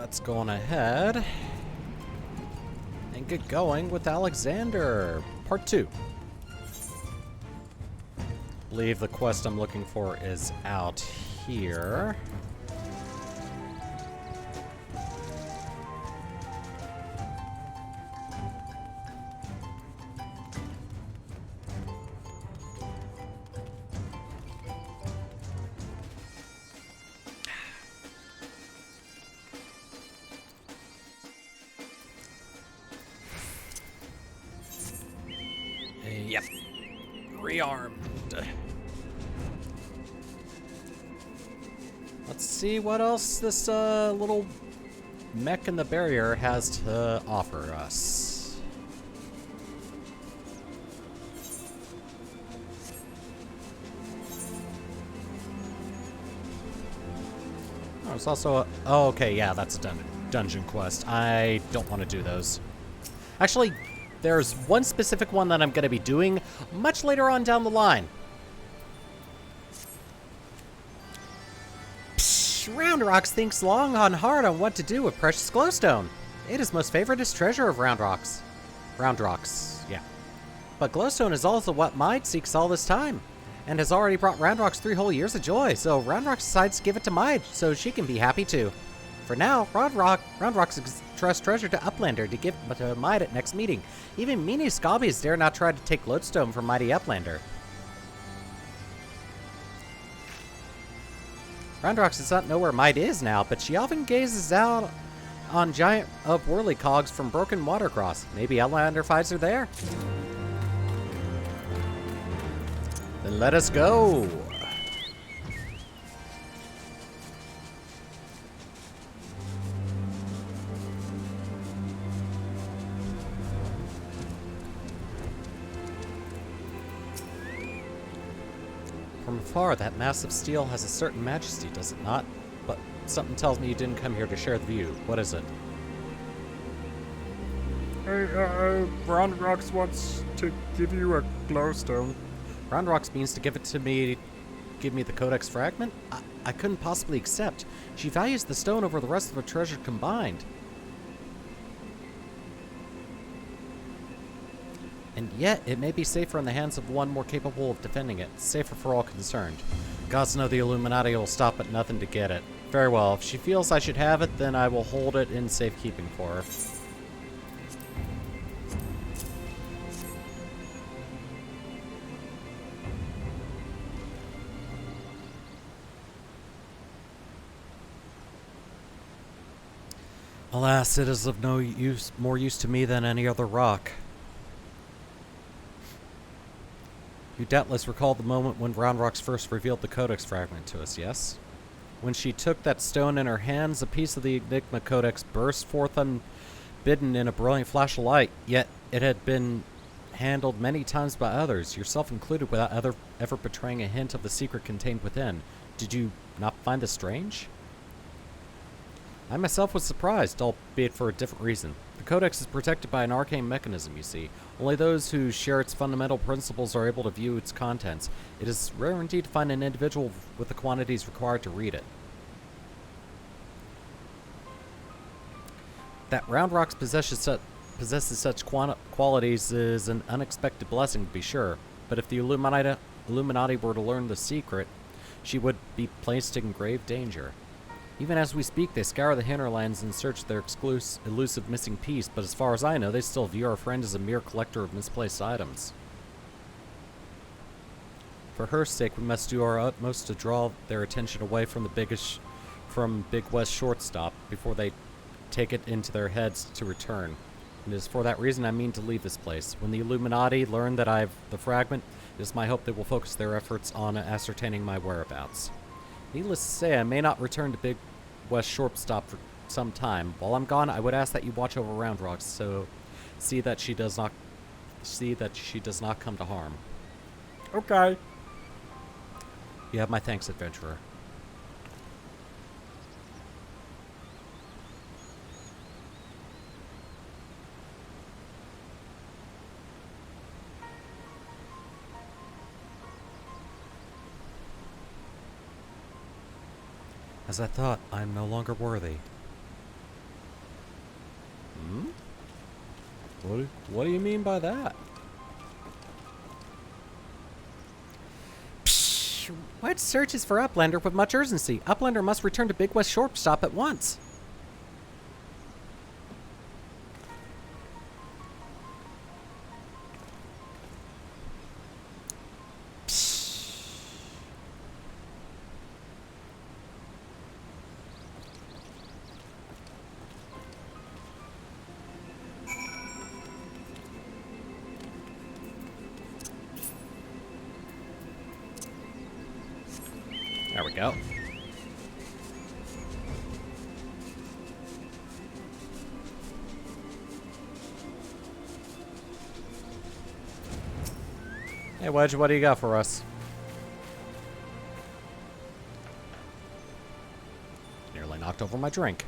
let's go on ahead and get going with Alexander, part 2. I believe the quest I'm looking for is out here. Yep. Rearmed. Let's see what else this little mech in the barrier has to offer us. Oh, there's also a... Oh, okay, yeah, that's a dungeon quest. I don't want to do those. Actually, there's one specific one that I'm going to be doing much later on down the line. Psh, Round Rocks thinks long and hard on what to do with precious glowstone. It is most favoritist treasure of Round Rocks. Round Rocks, yeah. But glowstone is also what Mide seeks all this time, and has already brought Round Rocks 3 whole years of joy, so Round Rocks decides to give it to Mide, so she can be happy too. For now, Round Rocks trusts treasure to Uplander to give to Mide at next meeting. Even meanie Scobbies dare not try to take lodestone from mighty Uplander. Round Rocks does not know where Mide is now, but she often gazes out on giant whirly cogs from Broken Watercross. Maybe Uplander finds her there. Then let us go. From afar, that mass of steel has a certain majesty, does it not? But something tells me you didn't come here to share the view. What is it? Hey, Round Rocks wants to give you a glowstone. Round Rocks means to give it to me, give me the Codex fragment? I couldn't possibly accept. She values the stone over the rest of the treasure combined. And yet, it may be safer in the hands of one more capable of defending it. Safer for all concerned. Gods know the Illuminati will stop at nothing to get it. Very well, if she feels I should have it, then I will hold it in safekeeping for her. Alas, it is of no use, more use to me than any other rock. You doubtless recall the moment when Round Rocks first revealed the Codex fragment to us, yes? When she took that stone in her hands, a piece of the Enigma Codex burst forth unbidden in a brilliant flash of light, yet it had been handled many times by others, yourself included, without ever betraying a hint of the secret contained within. Did you not find this strange? I myself was surprised, albeit for a different reason. The Codex is protected by an arcane mechanism, you see. Only those who share its fundamental principles are able to view its contents. It is rare indeed to find an individual with the quantities required to read it. That Round Rocks possesses such qualities is an unexpected blessing, to be sure. But if the Illuminati were to learn the secret, she would be placed in grave danger. Even as we speak, they scour the hinterlands in search of their elusive missing piece, but as far as I know, they still view our friend as a mere collector of misplaced items. For her sake, we must do our utmost to draw their attention away from Big West Shortstop before they take it into their heads to return. And it is for that reason I mean to leave this place. When the Illuminati learn that I have the fragment, it is my hope they will focus their efforts on ascertaining my whereabouts. Needless to say, I may not return to Big West Shortstop for some time. While I'm gone, I would ask that you watch over Round Rocks, so see that she does not come to harm. Okay. You have my thanks, adventurer. As I thought, I am no longer worthy. Hmm? What do you mean by that? Psh, Wedge searches for Uplander with much urgency. Uplander must return to Big West Shortstop at once. There we go. Hey, Wedge, what do you got for us? Nearly knocked over my drink.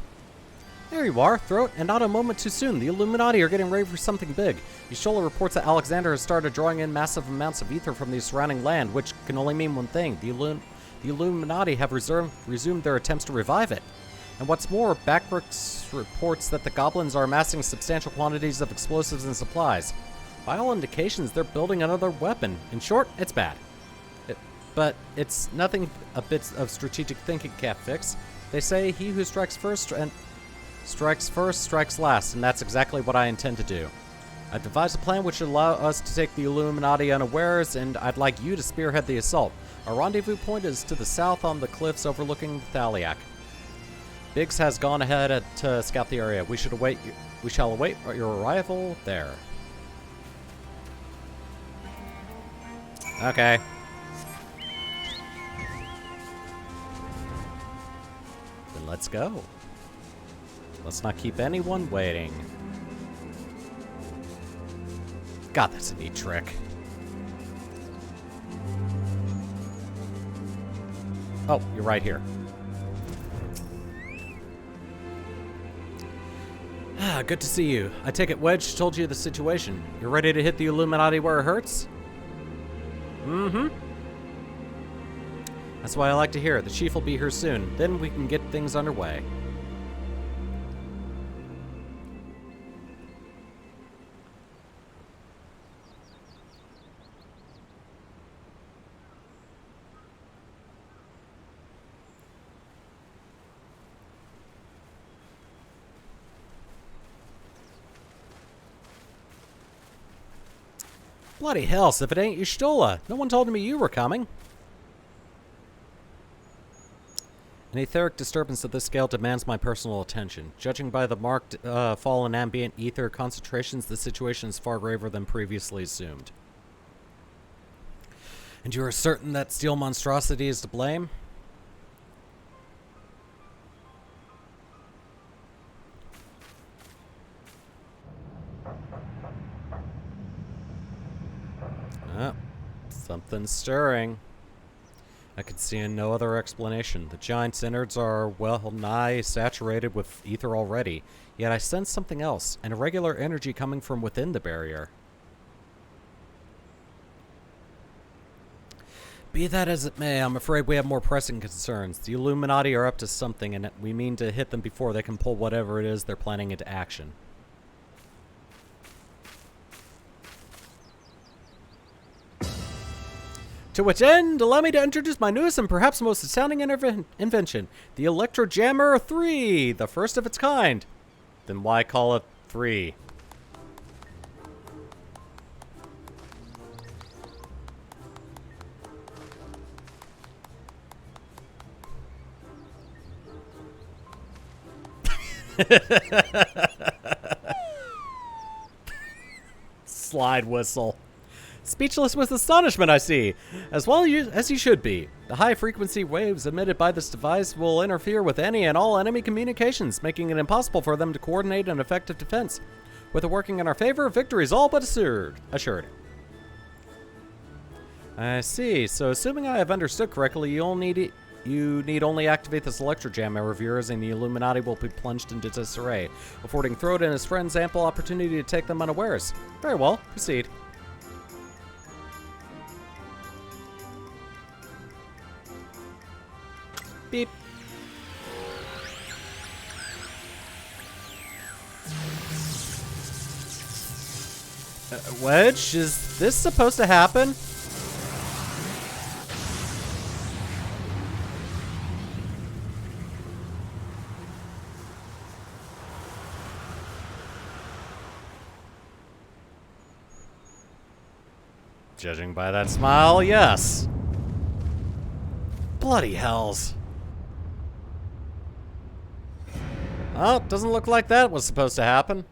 There you are, Throat, and not a moment too soon. The Illuminati are getting ready for something big. Yashola reports that Alexander has started drawing in massive amounts of ether from the surrounding land, which can only mean one thing. The Illuminati have resumed their attempts to revive it. And what's more, Backbrooks reports that the goblins are amassing substantial quantities of explosives and supplies. By all indications, they're building another weapon. In short, it's bad. But it's nothing a bit of strategic thinking can't fix. They say he who strikes first strikes last, and that's exactly what I intend to do. I've devised a plan which should allow us to take the Illuminati unawares, and I'd like you to spearhead the assault. Our rendezvous point is to the south on the cliffs overlooking Thaliak. Biggs has gone ahead to scout the area. We shall await your arrival there. Okay. Then let's go. Let's not keep anyone waiting. God, that's a neat trick. Oh, you're right here. Ah, good to see you. I take it Wedge told you the situation. You're ready to hit the Illuminati where it hurts? Mm-hmm. That's what I like to hear. The chief will be here soon. Then we can get things underway. Bloody hell, if it ain't Y'shtola. No one told me you were coming. An etheric disturbance of this scale demands my personal attention. Judging by the marked fall in ambient ether concentrations, the situation is far graver than previously assumed. And you are certain that steel monstrosity is to blame? Something's stirring. I can see no other explanation. The giant's innards are well nigh saturated with ether already, yet I sense something else, an irregular energy coming from within the barrier. Be that as it may, I'm afraid we have more pressing concerns. The Illuminati are up to something, and we mean to hit them before they can pull whatever it is they're planning into action. To which end, allow me to introduce my newest and perhaps most astounding invention, the Electrojammer 3, the first of its kind. Then why call it 3? Slide whistle. Speechless with astonishment, I see. As well as you should be. The high-frequency waves emitted by this device will interfere with any and all enemy communications, making it impossible for them to coordinate an effective defense. With it working in our favor, victory is all but assured. I see. So, assuming I have understood correctly, you need only activate this Electrojammer of yours, and the Illuminati will be plunged into disarray, affording Throde and his friends ample opportunity to take them unawares. Very well. Proceed. Beep. Wedge, is this supposed to happen? Judging by that smile, yes. Bloody hells. Well, doesn't look like that was supposed to happen.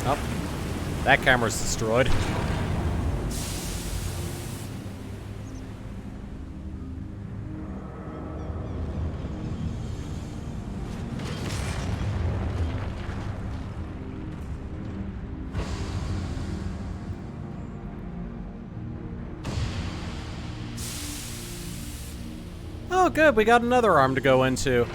Oh, that camera's destroyed. Oh, good. We got another arm to go into.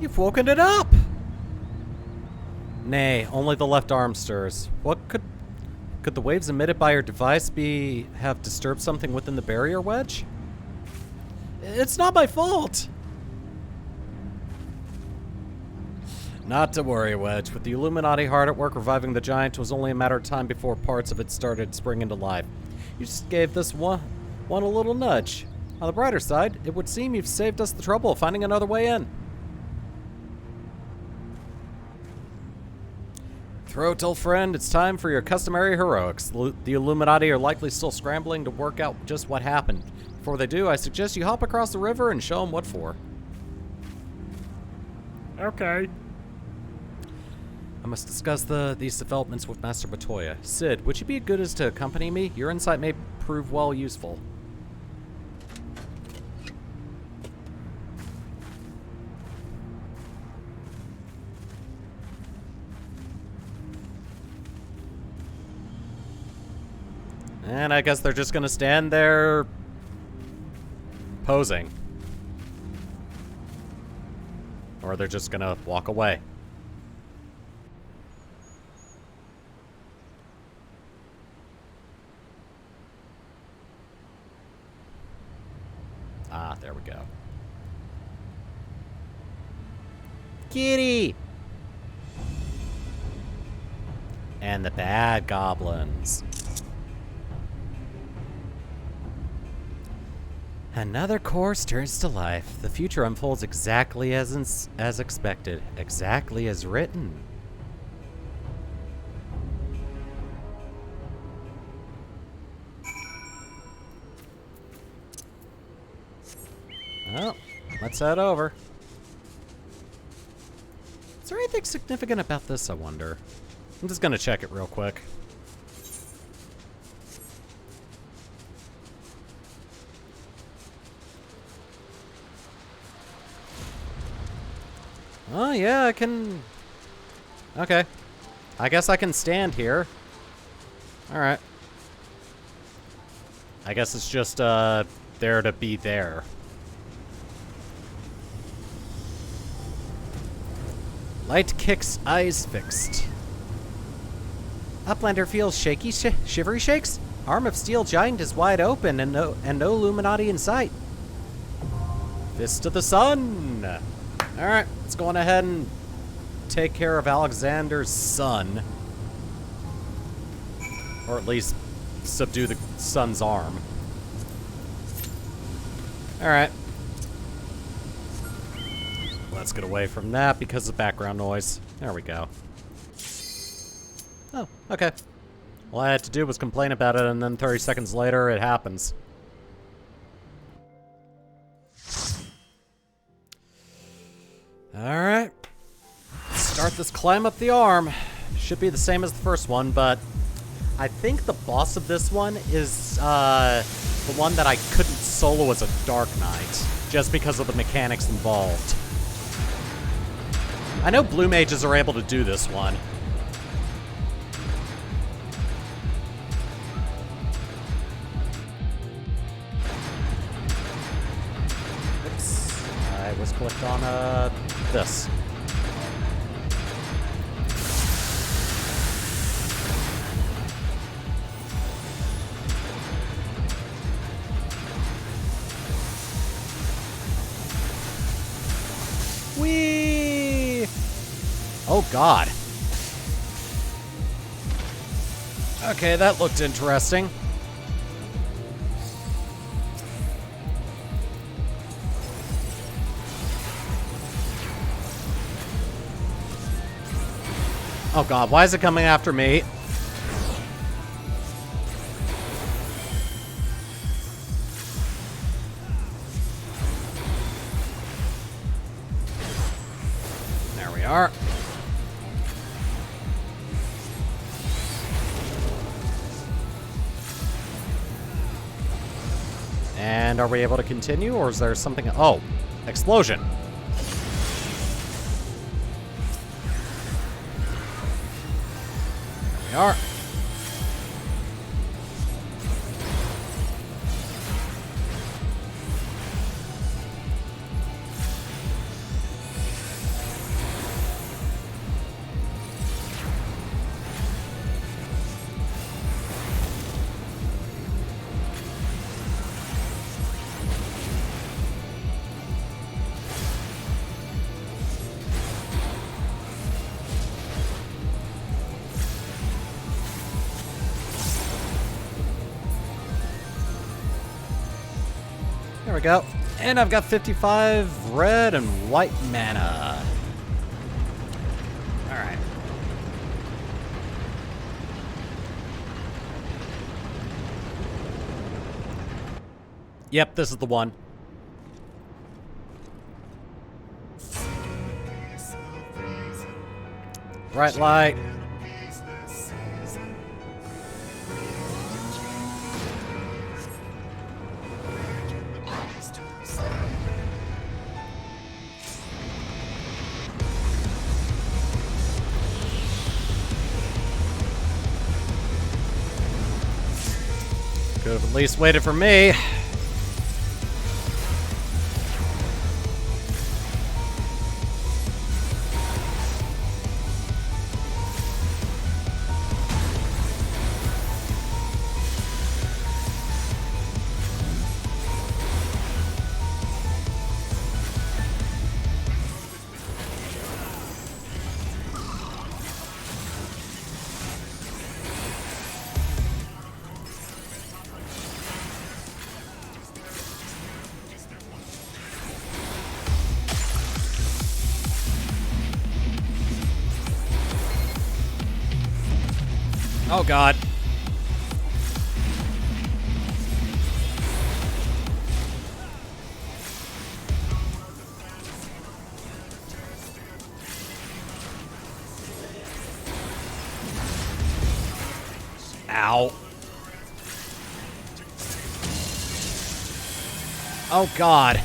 You've woken it up! Nay, only the left arm stirs. What could the waves emitted by your device have disturbed something within the barrier wedge? It's not my fault! Not to worry, Wedge. With the Illuminati hard at work reviving the giant, it was only a matter of time before parts of it started springing to life. You just gave this one a little nudge. On the brighter side, it would seem you've saved us the trouble of finding another way in. Throat, old friend, it's time for your customary heroics. The Illuminati are likely still scrambling to work out just what happened. Before they do, I suggest you hop across the river and show them what for. Okay. I must discuss these developments with Master Batoya. Sid, would you be good as to accompany me? Your insight may prove well useful. And I guess they're just gonna stand there posing. Or they're just gonna walk away. Ah, there we go. Kitty! And the bad goblins. Another course turns to life. The future unfolds exactly as expected, exactly as written. Well, let's head over. Is there anything significant about this, I wonder? I'm just gonna check it real quick. Oh, yeah, I can... Okay. I guess I can stand here. Alright. I guess it's just, there to be there. Light kicks, eyes fixed. Uplander feels shaky, shivery shakes. Arm of steel giant is wide open and no Illuminati in sight. Fist of the sun. Alright, let's go on ahead and take care of Alexander's son. Or at least subdue the son's arm. Alright. Let's get away from that because of background noise. There we go. Oh, okay. All I had to do was complain about it, and then 30 seconds later, it happens. Alright. Start this climb up the arm. Should be the same as the first one, but I think the boss of this one is the one that I couldn't solo as a Dark Knight, just because of the mechanics involved. I know blue mages are able to do this one. Oops. I was clicked on this. Whee! Oh, God. Okay, that looked interesting. Oh, God, why is it coming after me? There we are. And are we able to continue, or is there something? Oh, explosion. There we are. There we go. And I've got 55 red and white mana. Alright. Yep, this is the one. Bright light. Could have at least waited for me. Oh, God. Ow. Oh, God.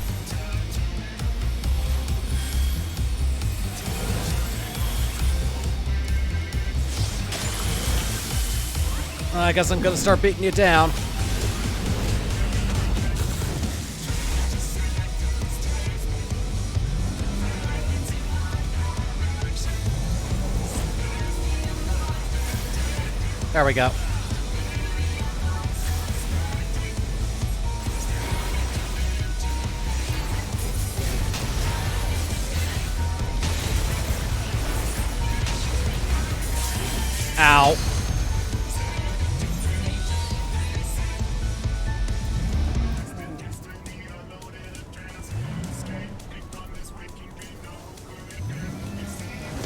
I guess I'm gonna start beating you down. There we go. Ow.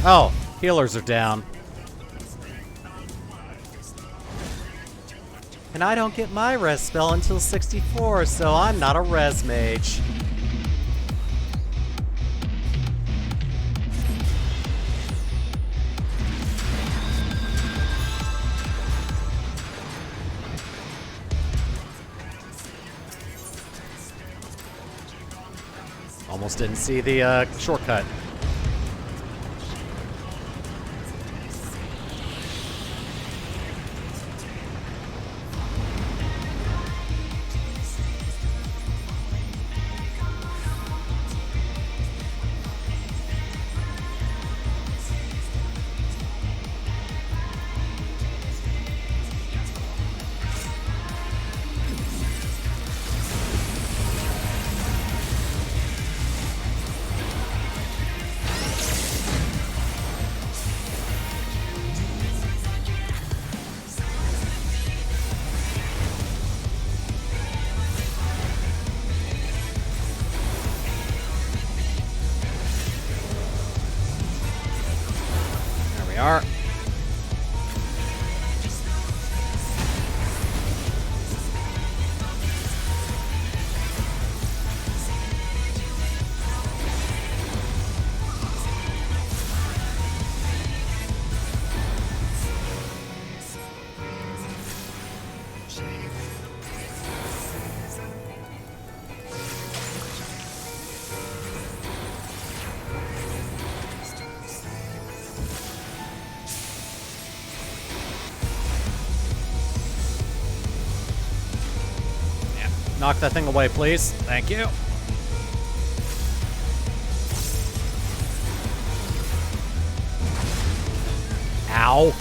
Oh, healers are down. And I don't get my res spell until 64, so I'm not a res mage. Almost didn't see the shortcut. There we are. Knock that thing away, please. Thank you. Ow.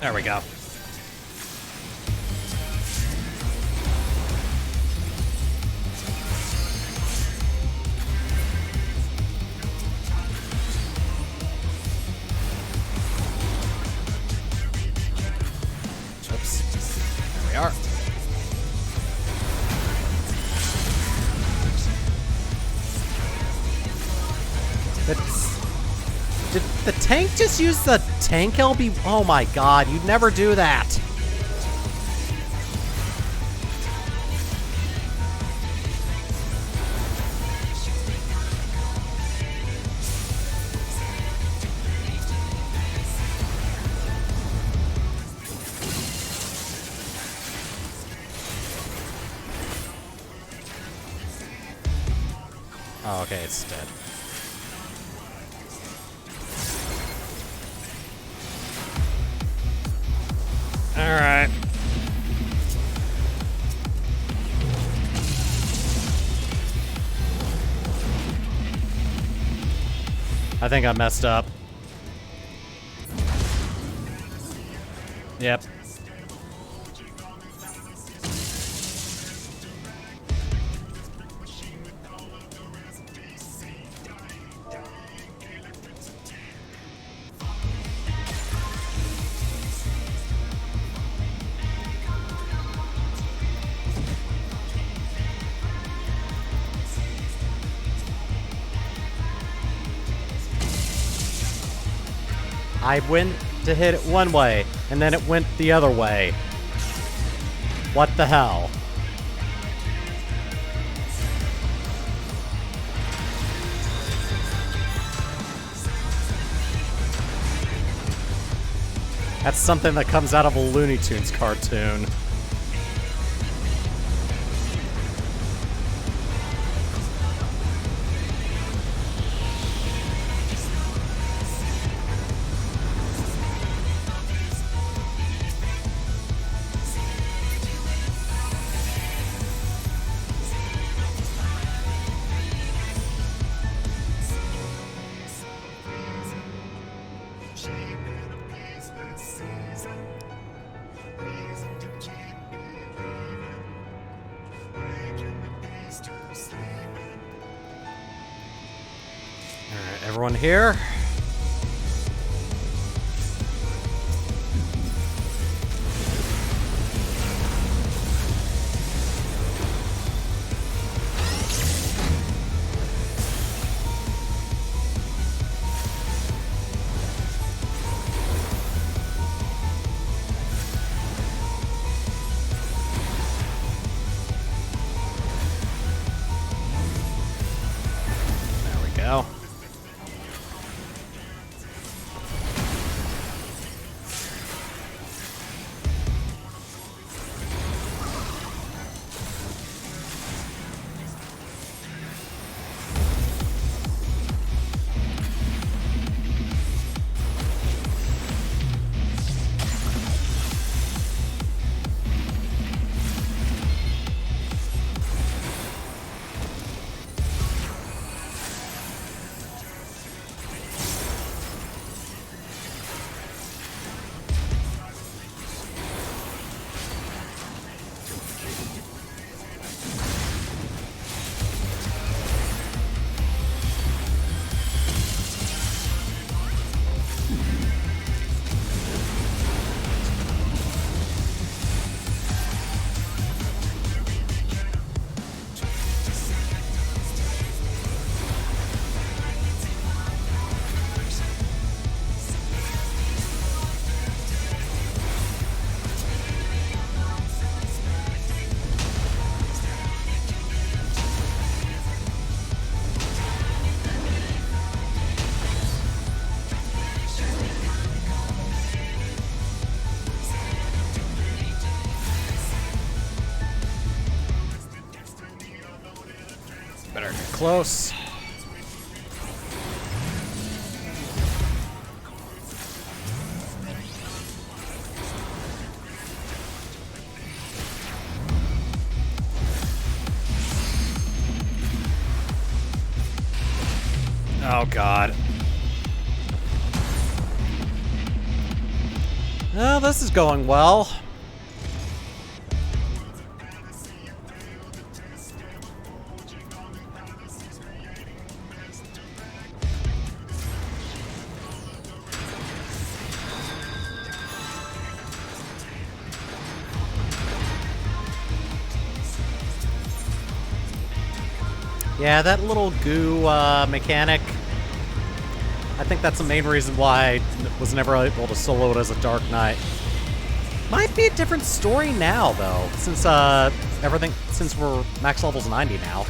There we go. Oops. There we are. Did the tank just use the tank LB? Oh my god, you'd never do that. Oh, okay, it's dead. Alright. I think I messed up. Yep. I went to hit it one way, and then it went the other way. What the hell? That's something that comes out of a Looney Tunes cartoon. Everyone here? There we go. Better get close. Oh, God. Oh, this is going well. Yeah, that little goo mechanic, I think that's the main reason why I was never able to solo it as a Dark Knight. Might be a different story now, though, since since we're max levels 90 now.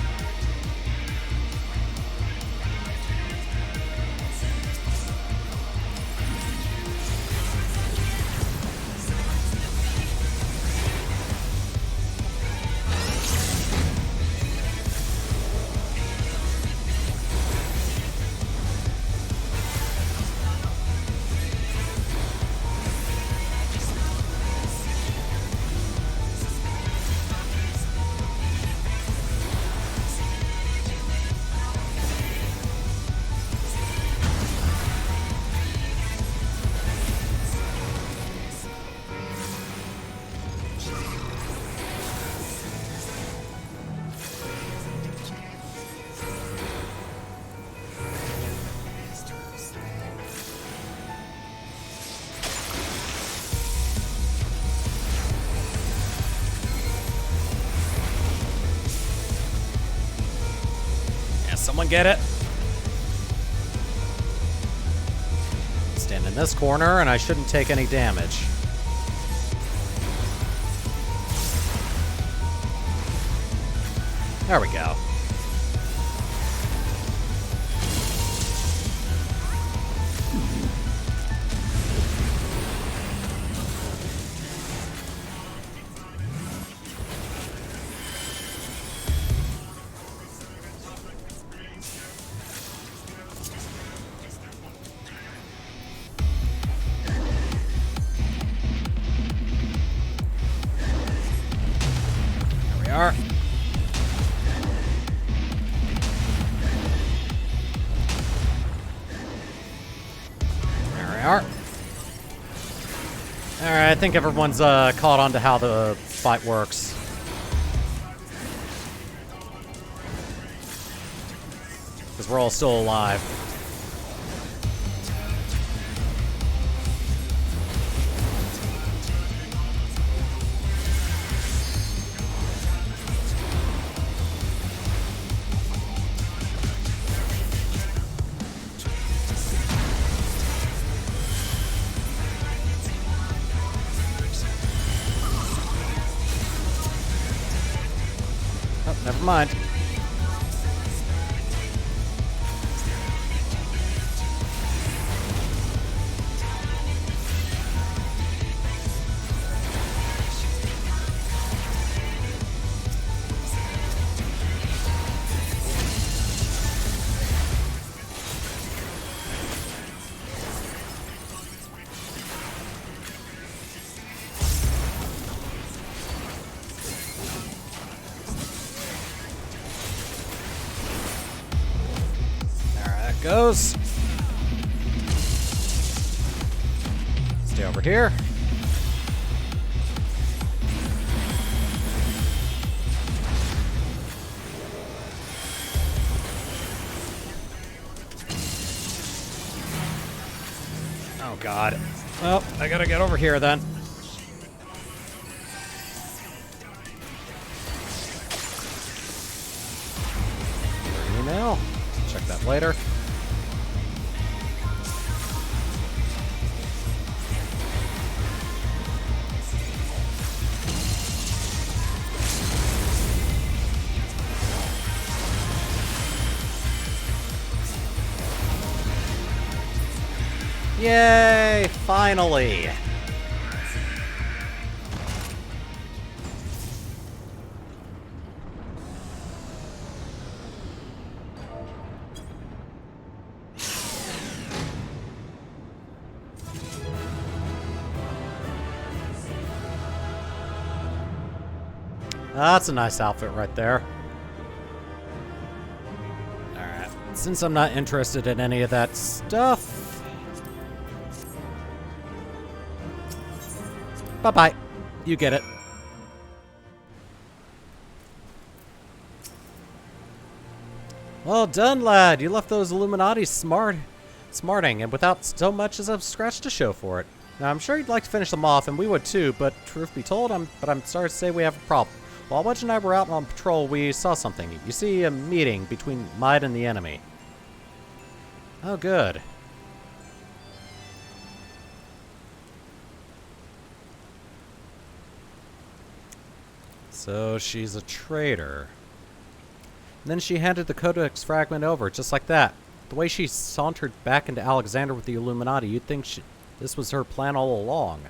Someone get it? Stand in this corner, and I shouldn't take any damage. There we go. Are. There we are. Alright, I think everyone's caught on to how the fight works. Because we're all still alive. never mind. Goes. Stay over here. Oh God. Well, I gotta get over here then. Email. Check that later. Yay! Finally! That's a nice outfit right there. Alright. Since I'm not interested in any of that stuff... Bye-bye. You get it. Well done, lad. You left those Illuminati smarting, and without so much as a scratch to show for it. Now, I'm sure you'd like to finish them off, and we would too, but truth be told, I'm sorry to say we have a problem. While Wedge and I were out on patrol, we saw something. You see, a meeting between Might and the enemy. Oh, good. So she's a traitor. And then she handed the Codex fragment over, just like that. The way she sauntered back into Alexander with the Illuminati, you'd think this was her plan all along.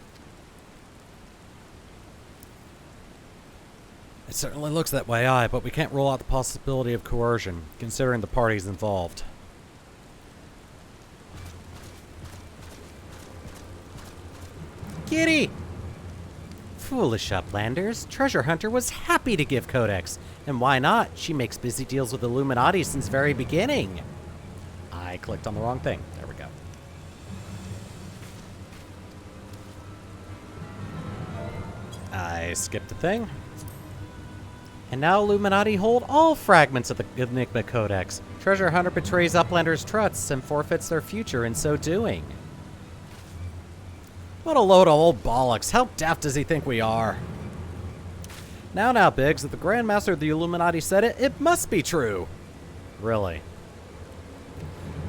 It certainly looks that way, aye, but we can't rule out the possibility of coercion, considering the parties involved. Kitty! Foolish Uplanders. Treasure Hunter was happy to give Codex. And why not? She makes busy deals with Illuminati since very beginning. I clicked on the wrong thing. There we go. I skipped a thing. And now Illuminati hold all fragments of the Enigma Codex. Treasure Hunter betrays Uplanders' trusts and forfeits their future in so doing. What a load of old bollocks. How daft does he think we are? Now, Biggs, if the Grand Master of the Illuminati said it, it must be true. Really?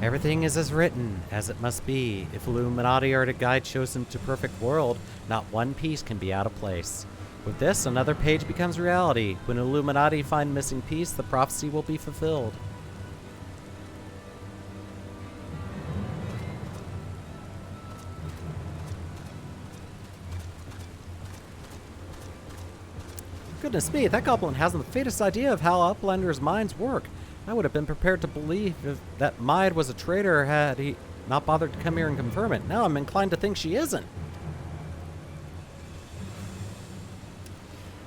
Everything is as written, as it must be. If Illuminati are to guide chosen to perfect world, not one piece can be out of place. With this, another page becomes reality. When Illuminati find missing piece, the prophecy will be fulfilled. Goodness me, that goblin hasn't the faintest idea of how Uplanders' minds work. I would have been prepared to believe that Maid was a traitor had he not bothered to come here and confirm it. Now I'm inclined to think she isn't.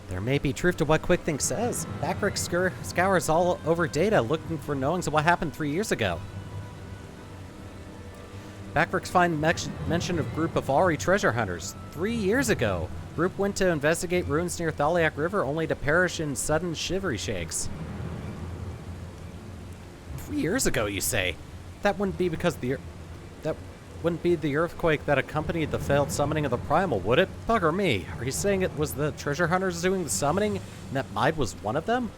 There may be truth to what Quickthink says. Backrick scours all over data looking for knowings of what happened 3 years ago. Backrick's find mention of group of Ari treasure hunters 3 years ago. Group went to investigate ruins near Thaliak River only to perish in sudden shivery shakes. 3 years ago, you say? That wouldn't be because that wouldn't be the earthquake that accompanied the failed summoning of the Primal, would it? Bugger me. Are you saying it was the treasure hunters doing the summoning and that Maid was one of them?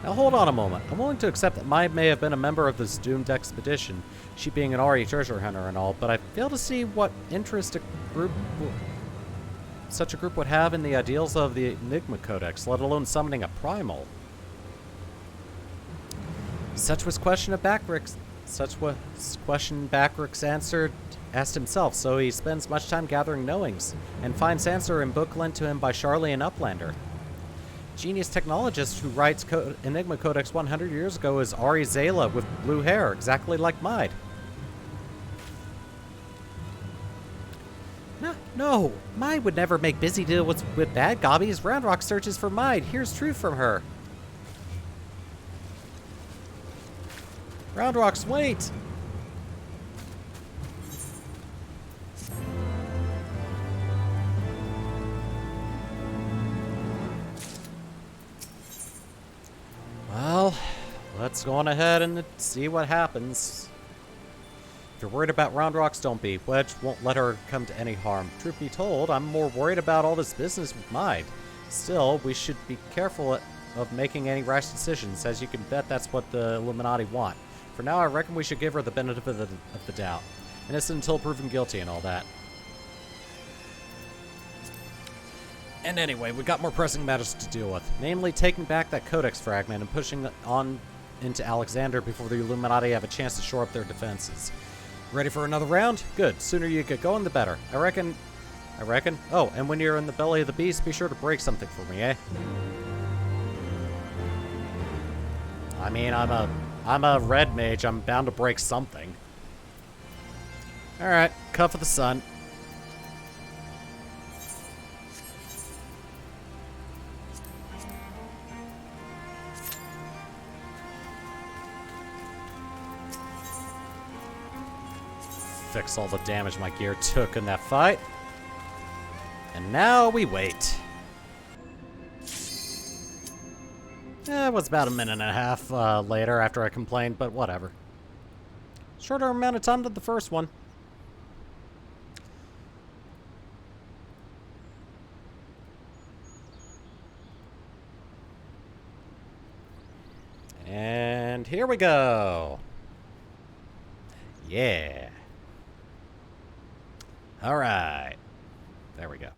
Now hold on a moment. I'm willing to accept that Maid may have been a member of this doomed expedition, she being an Ari treasure hunter and all, but I fail to see what interest a group such a group would have in the ideals of the Enigma Codex, let alone summoning a primal. Such was question Backrix asked himself, so he spends much time gathering knowings, and finds answer in book lent to him by Charlie and Uplander. Genius technologist who writes Enigma Codex 100 years ago is Ari Zayla with blue hair, exactly like Mide. No, Mide would never make busy deals with bad gobbies. Roundrock searches for Mide. Here's truth from her. Roundrocks, wait! Well, let's go on ahead and see what happens. If you're worried about Roundrocks, don't be. Wedge won't let her come to any harm. Truth be told, I'm more worried about all this business with Mide. Still, we should be careful of making any rash decisions, as you can bet that's what the Illuminati want. For now, I reckon we should give her the benefit of the doubt. Innocent until proven guilty and all that. And anyway, we got more pressing matters to deal with. Namely, taking back that Codex fragment and pushing it on into Alexander before the Illuminati have a chance to shore up their defenses. Ready for another round? Good. Sooner you get going, the better. I reckon. Oh, and when you're in the belly of the beast, be sure to break something for me, eh? I mean, I'm a red mage. I'm bound to break something. Alright, Cuff of the Sun. Fix all the damage my gear took in that fight. And now we wait. It was about a minute and a half later after I complained, but whatever. Shorter amount of time than the first one. And here we go. Yeah. All right. There we go.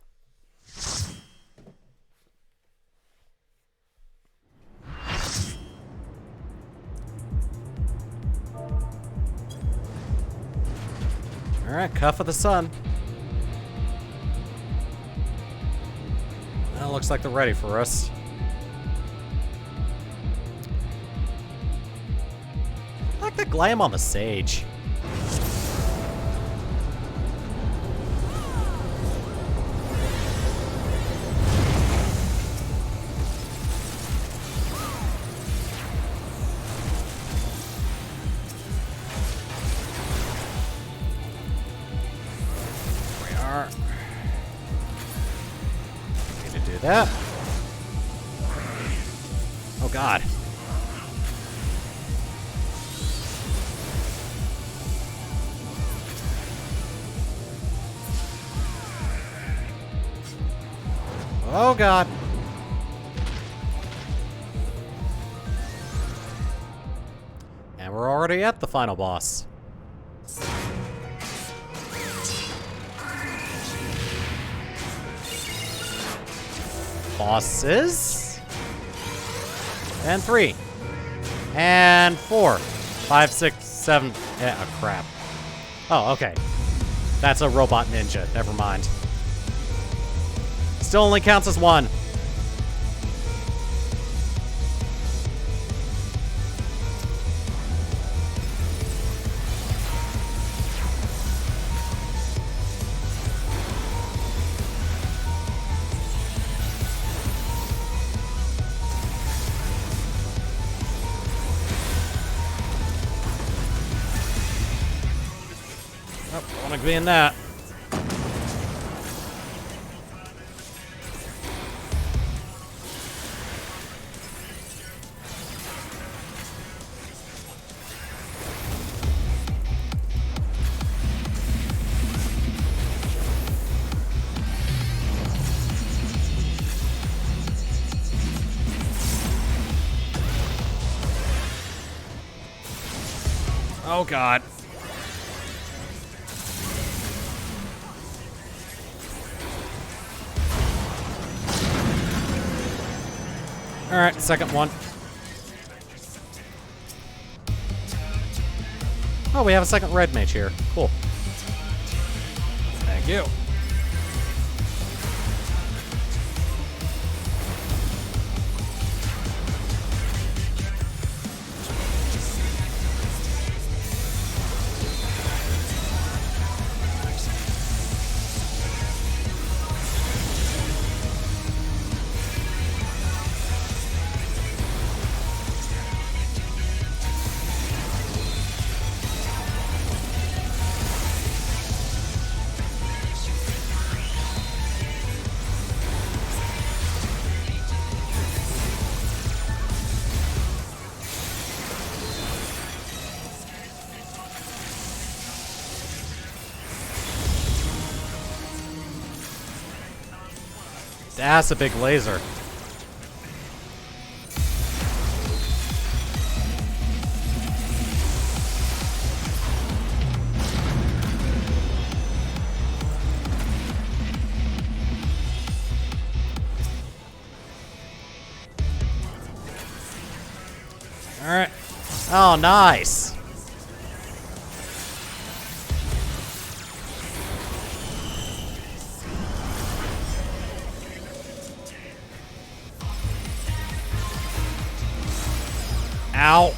All right, Cuff of the Sun. That looks like they're ready for us. I like the glam on the Sage. That. Oh God. Oh God. And we're already at the final boss. Bosses. And 3. And 4. 5, 6, 7. Yeah, oh, crap. Oh, okay. That's a robot ninja. Never mind. Still only counts as 1. I want to be in that. Oh God. Alright, second one. Oh, we have a second red mage here. Cool. Thank you. That's a big laser. All right. Oh, nice. Ow.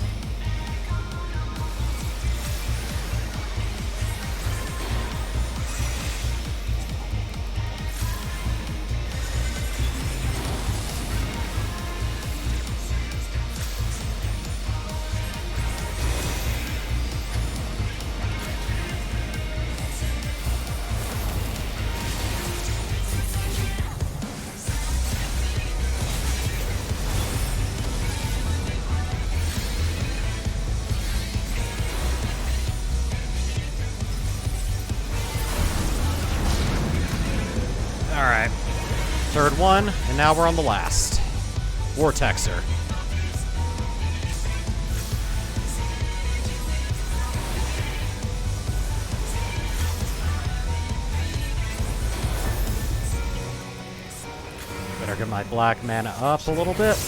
Alright. Third one, and now we're on the last. Vortexer. Better get my black mana up a little bit.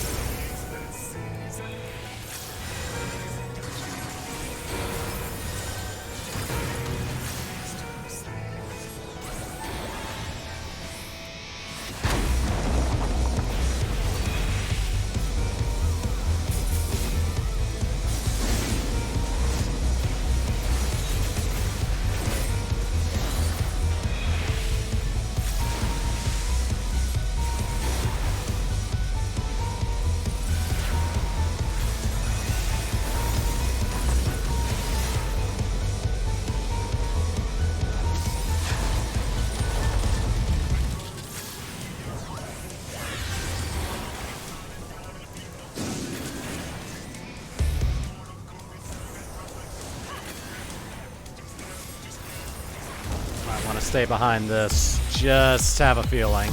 I want to stay behind this. Just have a feeling.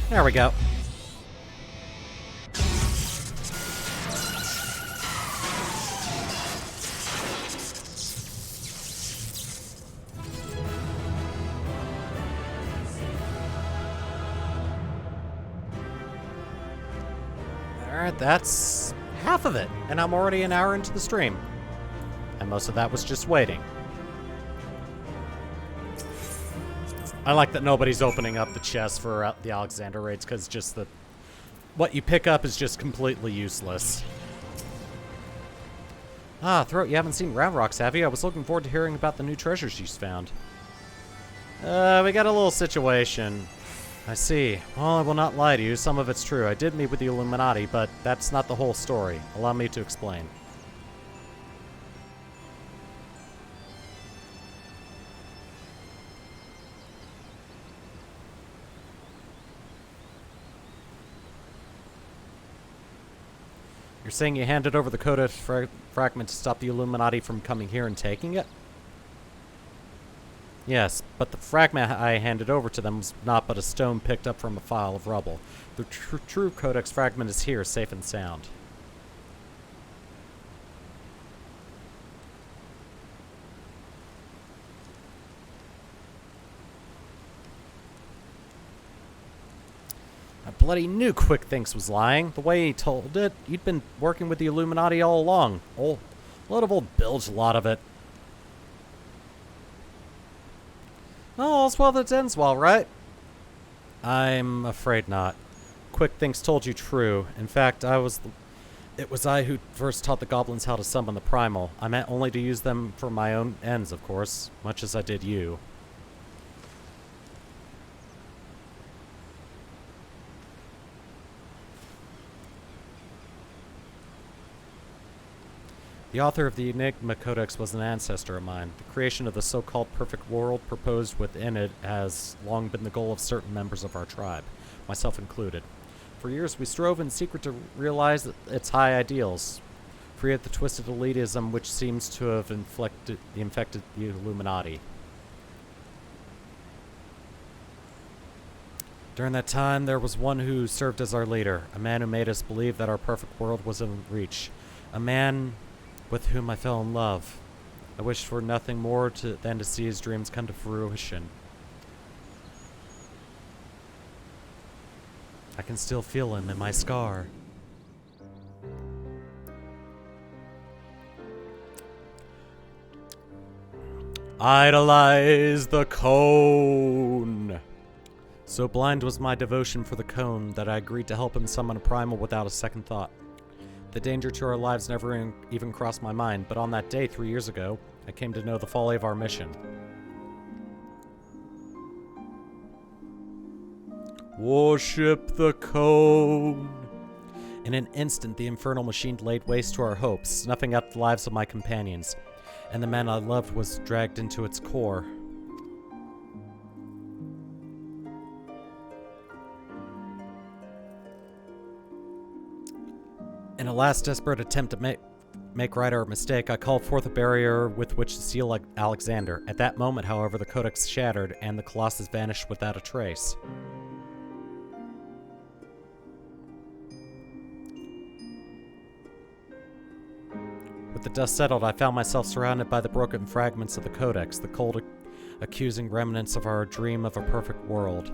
There we go. Alright, that's half of it, and I'm already an hour into the stream. And most of that was just waiting. I like that nobody's opening up the chest for the Alexander raids, because just what you pick up is just completely useless. Ah, Throat, you haven't seen Round Rocks, have you? I was looking forward to hearing about the new treasures you found. We got a little situation. I see. Well, I will not lie to you. Some of it's true. I did meet with the Illuminati, but that's not the whole story. Allow me to explain. You're saying you handed over the Codex fragment to stop the Illuminati from coming here and taking it? Yes, but the fragment I handed over to them was not but a stone picked up from a pile of rubble. The true Codex fragment is here, safe and sound. bloody knew Quick Thinks was lying. The way he told it, you'd been working with the Illuminati all along. Load of old bilge, a lot of it. Oh, all's well that ends well, right? I'm afraid not. Quick Thinks told you true. In fact, it was I who first taught the goblins how to summon the primal. I meant only to use them for my own ends, of course, much as I did you. The author of the Enigma Codex was an ancestor of mine. The creation of the so-called perfect world proposed within it has long been the goal of certain members of our tribe, myself included. For years we strove in secret to realize its high ideals, free of the twisted elitism which seems to have infected the Illuminati. During that time, there was one who served as our leader, a man who made us believe that our perfect world was in reach, a man with whom I fell in love. I wished for nothing more than to see his dreams come to fruition. I can still feel him in my scar. Idolize the cone! So blind was my devotion for the cone that I agreed to help him summon a primal without a second thought. The danger to our lives never even crossed my mind, but on that day 3 years ago, I came to know the folly of our mission. Worship the cone! In an instant, the infernal machine laid waste to our hopes, snuffing out the lives of my companions, and the man I loved was dragged into its core. In a last desperate attempt to make right our mistake, I called forth a barrier with which to seal Alexander. At that moment, however, the codex shattered, and the Colossus vanished without a trace. With the dust settled, I found myself surrounded by the broken fragments of the codex, the cold, accusing remnants of our dream of a perfect world.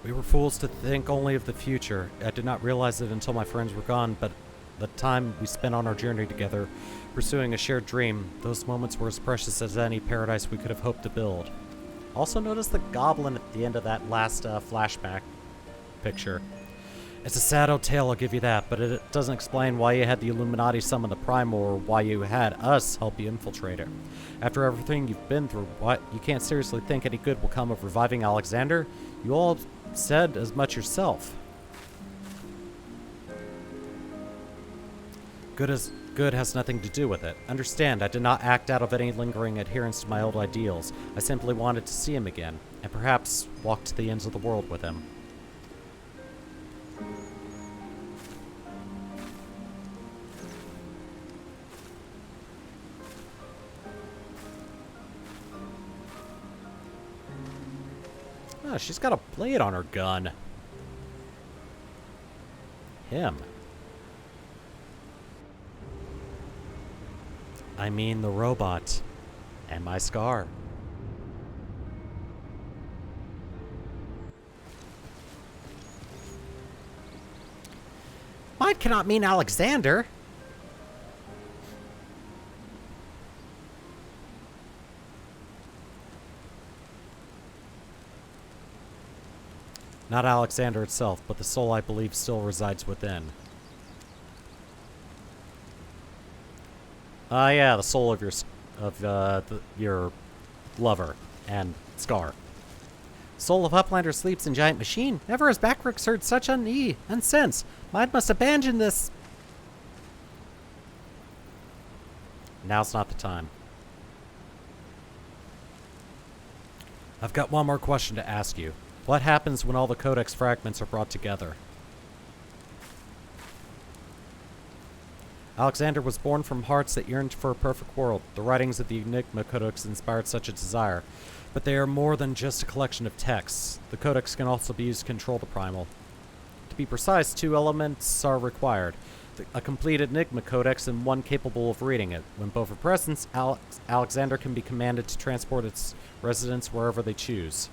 We were fools to think only of the future. I did not realize it until my friends were gone, but the time we spent on our journey together, pursuing a shared dream, those moments were as precious as any paradise we could have hoped to build. Also notice the goblin at the end of that last flashback picture. It's a sad old tale, I'll give you that, but it doesn't explain why you had the Illuminati summon the Primal or why you had us help you infiltrate it. After everything you've been through, what? You can't seriously think any good will come of reviving Alexander? You all said as much yourself. Good has nothing to do with it. Understand, I did not act out of any lingering adherence to my old ideals. I simply wanted to see him again, and perhaps walk to the ends of the world with him. Oh, she's got a blade on her gun. Him. I mean the robot. And my scar. Mine cannot mean Alexander. Not Alexander itself, but the soul I believe still resides within. Yeah, the soul of your lover and Scar. Soul of Uplander sleeps in giant machine. Never has Backrooks heard such unsense. Mine must abandon this. Now's not the time. I've got one more question to ask you. What happens when all the codex fragments are brought together? Alexander was born from hearts that yearned for a perfect world. The writings of the Enigma Codex inspired such a desire. But they are more than just a collection of texts. The Codex can also be used to control the primal. To be precise, 2 elements are required. A complete Enigma Codex and one capable of reading it. When both are present, Alexander can be commanded to transport its residents wherever they choose.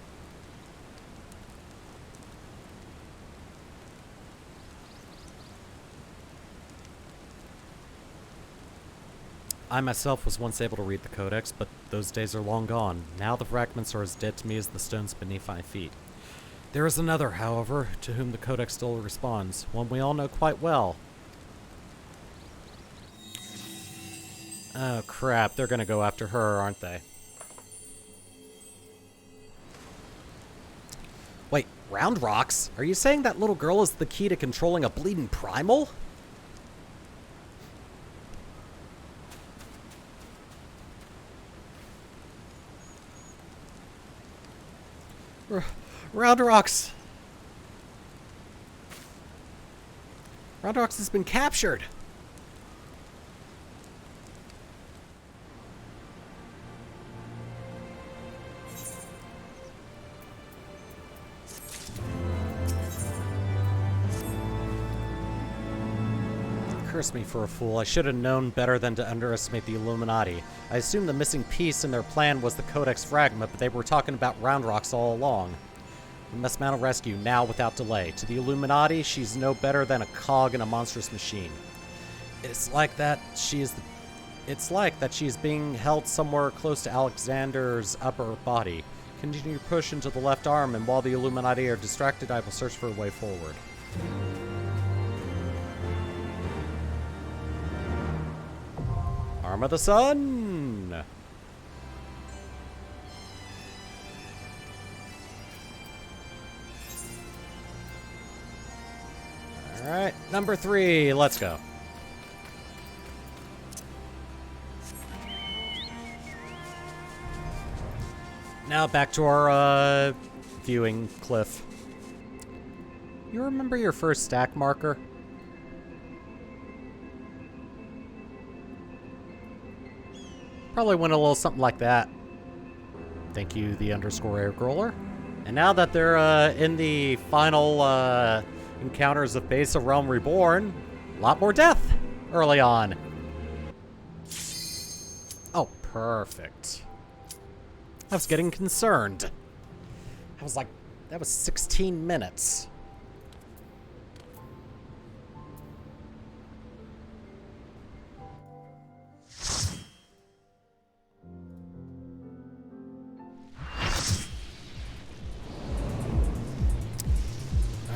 I myself was once able to read the Codex, but those days are long gone. Now the fragments are as dead to me as the stones beneath my feet. There is another, however, to whom the Codex still responds, one we all know quite well. Oh crap, they're gonna go after her, aren't they? Wait, Round Rocks? Are you saying that little girl is the key to controlling a bleeding primal? Round Rocks! Round Rocks has been captured! Curse me for a fool. I should have known better than to underestimate the Illuminati. I assumed the missing piece in their plan was the Codex fragment, but they were talking about Round Rocks all along. We must mount a rescue now without delay. To the Illuminati, she's no better than a cog in a monstrous machine. It's like that she is being held somewhere close to Alexander's upper body. Continue to push into the left arm, and while the Illuminati are distracted, I will search for a way forward. Arm of the Sun! Alright, number 3, let's go. Now back to our, viewing cliff. You remember your first stack marker? Probably went a little something like that. Thank you, the underscore air growler. And now that they're in the final encounters of Base of Realm Reborn, a lot more death early on. Oh, perfect. I was getting concerned. I was like, that was 16 minutes.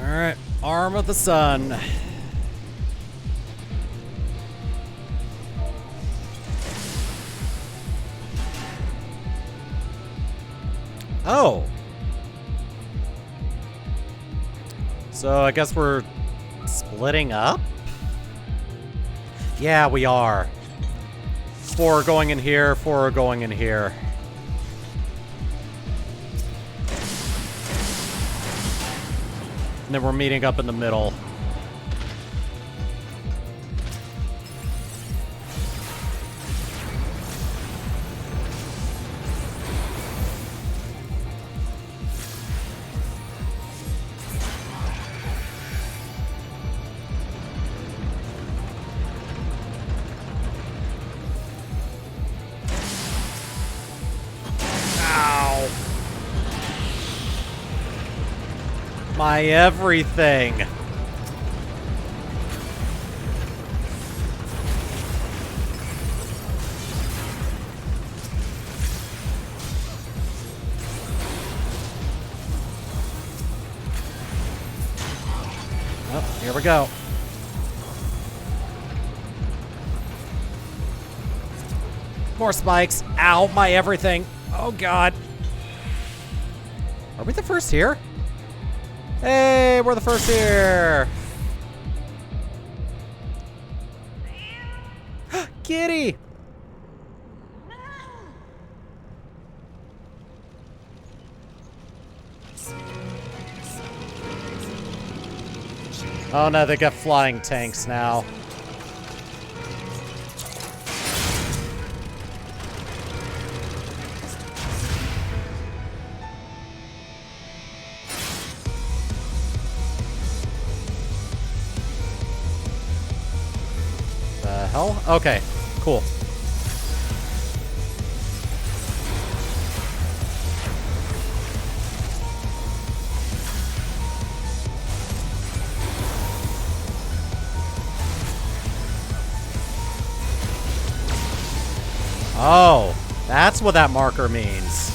Alright, Arm of the Sun. Oh! So I guess we're splitting up? Yeah, we are. 4 are going in here, 4 are going in here. And then we're meeting up in the middle. Ow! My everything. Oh, here we go. More spikes. Ow, my everything. Oh, God. Are we the first here? Hey, we're the first here. Kitty. Oh no, they got flying tanks now. hell? Okay, cool. Oh, that's what that marker means.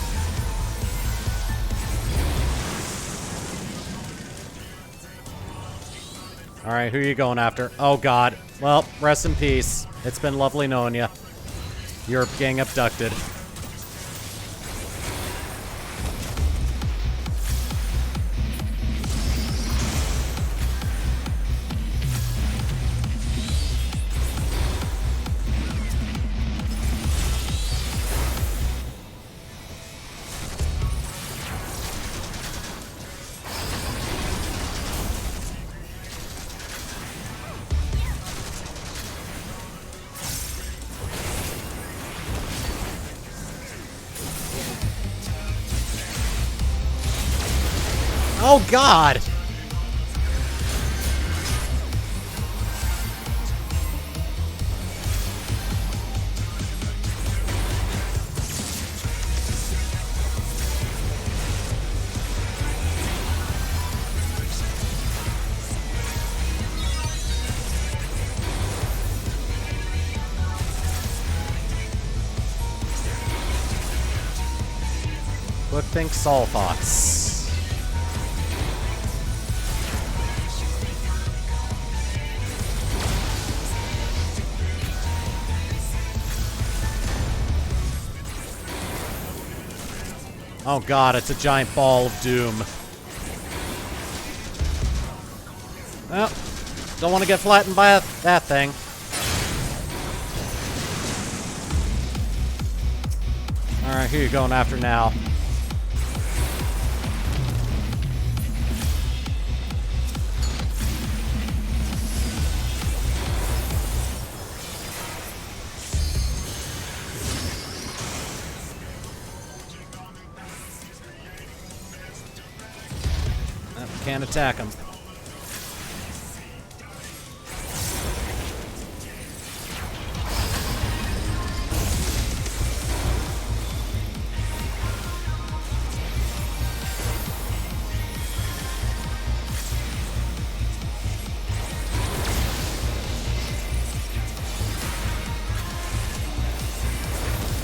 Alright, who are you going after? Oh god. Well, rest in peace. It's been lovely knowing you. You're getting abducted. Oh god! Quick think Saul thoughts. Oh god, it's a giant ball of doom. Well, don't want to get flattened by that thing. Alright, who are you going after now? Can't attack him.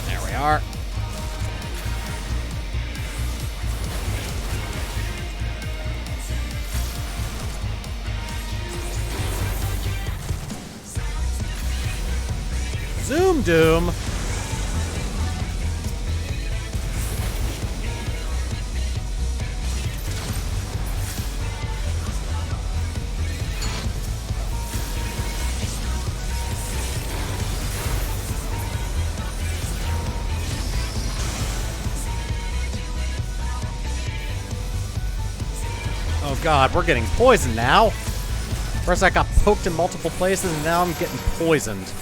There we are. Zoom Doom. Oh god, we're getting poisoned now. First I got poked in multiple places and now I'm getting poisoned.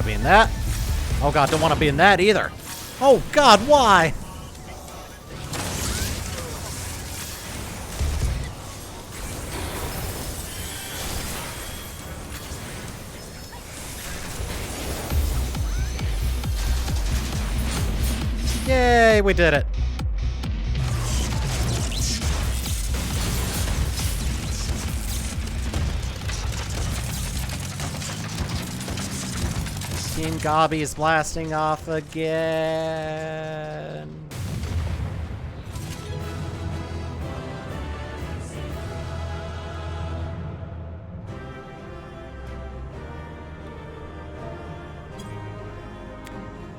Be in that. Oh god, don't want to be in that either. Oh god, why? Yay, we did it. Team Gobby is blasting off again.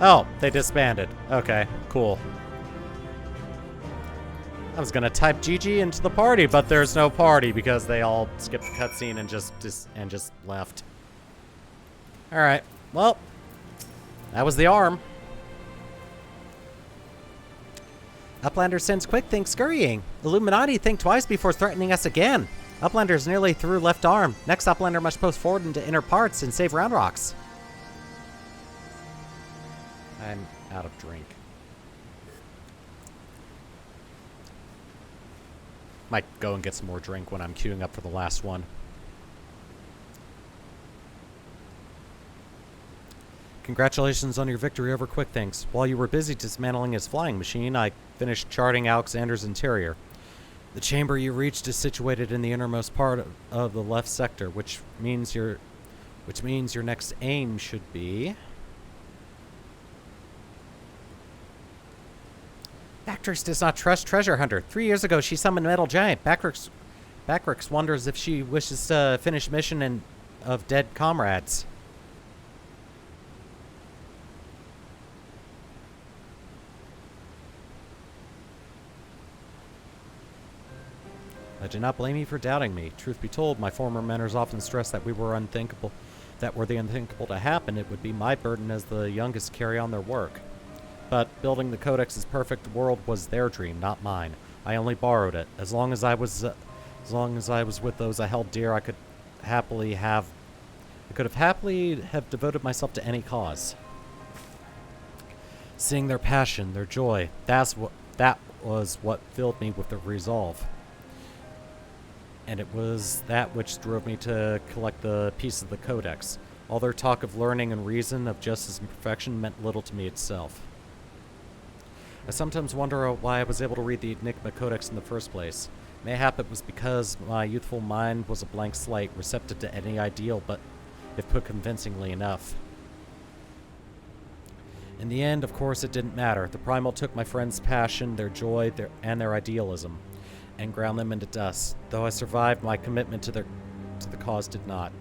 Oh, they disbanded. Okay, cool. I was gonna type GG into the party, but there's no party because they all skipped the cutscene and just left. All right. Well, that was the arm. Uplander sends quick think scurrying. Illuminati, think twice before threatening us again. Uplander's nearly through left arm. Next Uplander must post forward into inner parts and save Round Rocks. I'm out of drink. Might go and get some more drink when I'm queuing up for the last one. Congratulations on your victory over Quick Thinks. While you were busy dismantling his flying machine, I finished charting Alexander's interior. The chamber you reached is situated in the innermost part of the left sector, which means your next aim should be... Bactrix does not trust Treasure Hunter. 3 years ago, she summoned Metal Giant. Bactrix wonders if she wishes to finish mission of dead comrades. I do not blame you for doubting me. Truth be told, my former mentors often stressed that were the unthinkable to happen. It would be my burden as the youngest to carry on their work. But building the Codex's perfect world was their dream, not mine. I only borrowed it. As long as I was with those I held dear, I could have happily devoted myself to any cause. Seeing their passion, their joy, that was what filled me with the resolve. And it was that which drove me to collect the piece of the Codex. All their talk of learning and reason, of justice and perfection, meant little to me itself. I sometimes wonder why I was able to read the Enigma Codex in the first place. Mayhap it was because my youthful mind was a blank slate, receptive to any ideal, but if put convincingly enough. In the end, of course, it didn't matter. The Primal took my friends' passion, their joy, and their idealism, and ground them into dust. Though I survived, my commitment to the cause did not.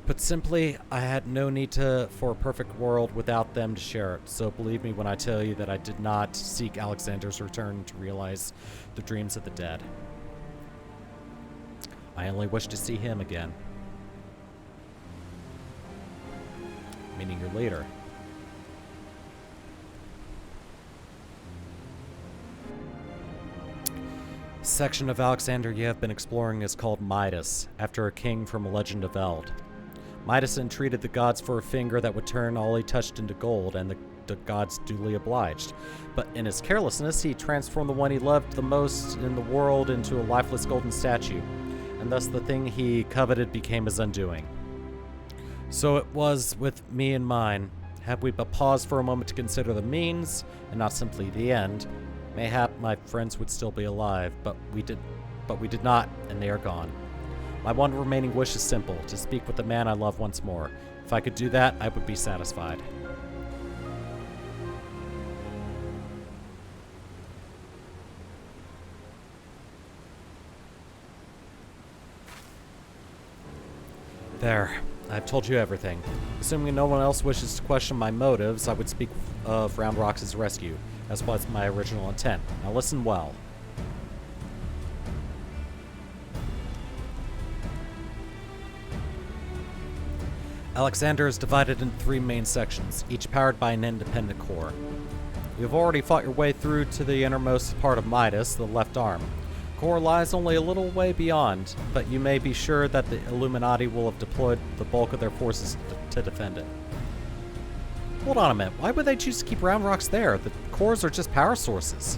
Put simply, I had no need for a perfect world without them to share it. So believe me when I tell you that I did not seek Alexander's return to realize the dreams of the dead. I only wish to see him again. Meaning your leader. The section of Alexander you have been exploring is called Midas, after a king from a legend of Eld. Midas entreated the gods for a finger that would turn all he touched into gold, and the gods duly obliged. But in his carelessness, he transformed the one he loved the most in the world into a lifeless golden statue, and thus the thing he coveted became his undoing. So it was with me and mine. Had we but paused for a moment to consider the means, and not simply the end, mayhap my friends would still be alive, but we did not, and they are gone. My one remaining wish is simple, to speak with the man I love once more. If I could do that, I would be satisfied. There. I've told you everything. Assuming no one else wishes to question my motives, I would speak of Round Rocks' rescue, as was my original intent. Now listen well. Alexander is divided into 3 main sections, each powered by an independent core. You have already fought your way through to the innermost part of Midas, the left arm. Core lies only a little way beyond, but you may be sure that the Illuminati will have deployed the bulk of their forces to defend it. Hold on a minute, why would they choose to keep Round Rocks there? The cores are just power sources.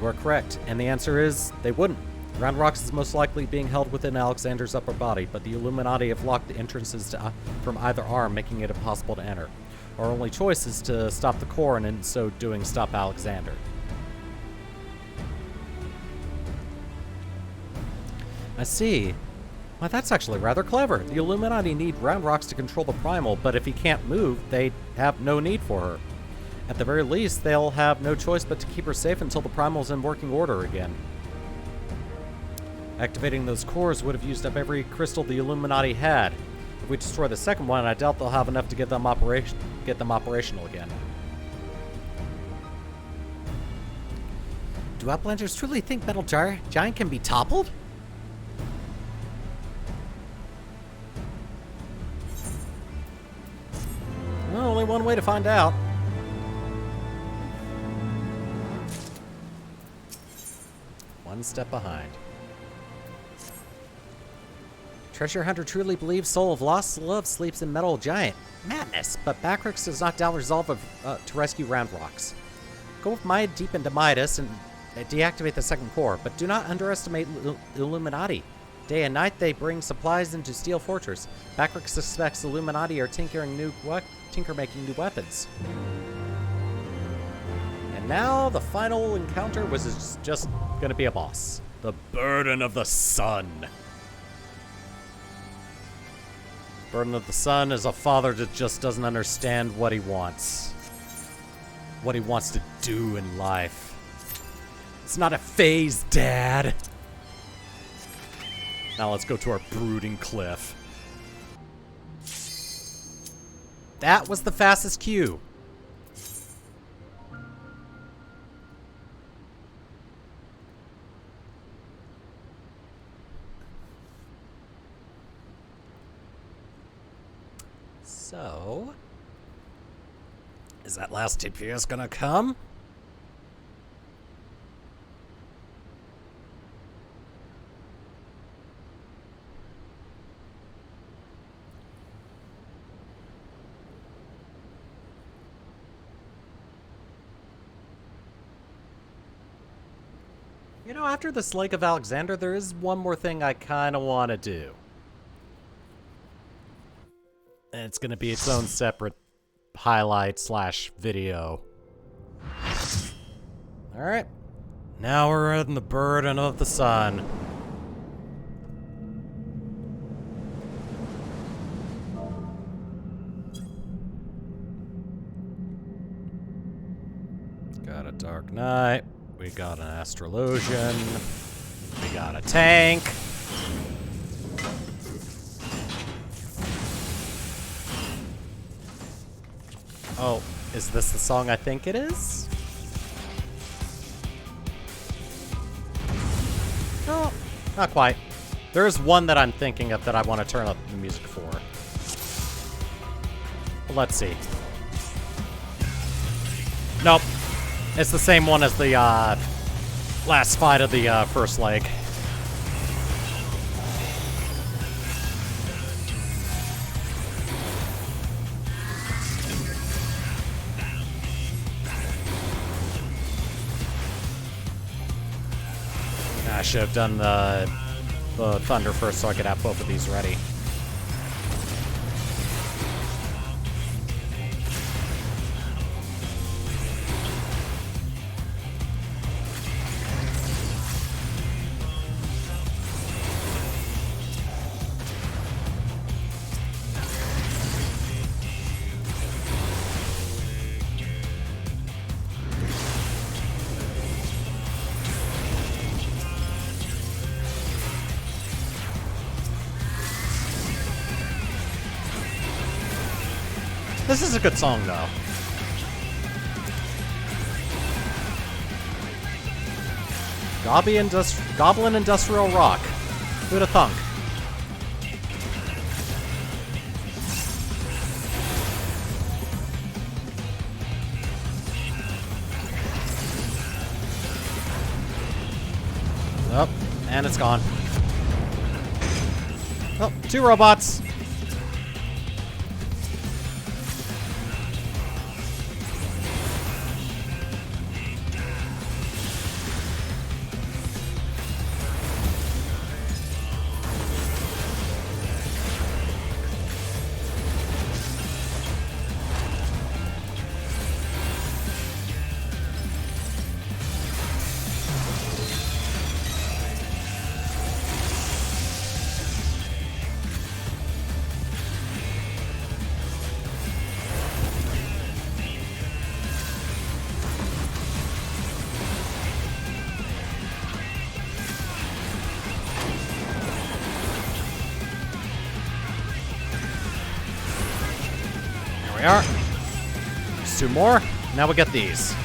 You are correct, and the answer is, they wouldn't. Round Rocks is most likely being held within Alexander's upper body, but the Illuminati have locked the entrances from either arm, making it impossible to enter. Our only choice is to stop the core, and in so doing, stop Alexander. I see. Well, that's actually rather clever. The Illuminati need Round Rocks to control the Primal, but if he can't move, they have no need for her. At the very least, they'll have no choice but to keep her safe until the Primal's in working order again. Activating those cores would have used up every crystal the Illuminati had. If we destroy the second one, I doubt they'll have enough to get them operational again. Do Uplanders truly think Metal Giant can be toppled? Well, only one way to find out. One step behind. Treasure Hunter truly believes Soul of Lost Love sleeps in Metal Giant. Madness! But Backrix does not doubt resolve to rescue Round Rocks. Go with Maya deep into Midas and deactivate the second core, but do not underestimate Illuminati. Day and night they bring supplies into Steel Fortress. Backrix suspects Illuminati are tinker-making new weapons. And now the final encounter was just gonna be a boss. The Burden of the Sun. Burden of the Sun is a father that just doesn't understand what he wants. What he wants to do in life. It's not a phase, Dad. Now let's go to our brooding cliff. That was the fastest queue. So, is that last TPS gonna come? You know, after this Lake of Alexander, there is one more thing I kind of want to do. And it's going to be its own separate highlight / video. Alright. Now we're in the Burden of the Sun. Got a Dark Knight. We got an Astrologian. We got a tank. Oh, is this the song I think it is? No, not quite. There is one that I'm thinking of that I want to turn up the music for. But let's see. Nope. It's the same one as the last fight of the first leg. I should have done the Thunder first so I could have both of these ready. This is a good song, though. Goblin Industrial Rock. Who'd have thunk? Oh, and it's gone. Oh, 2 robots. we are. There's 2 more. Now we get these.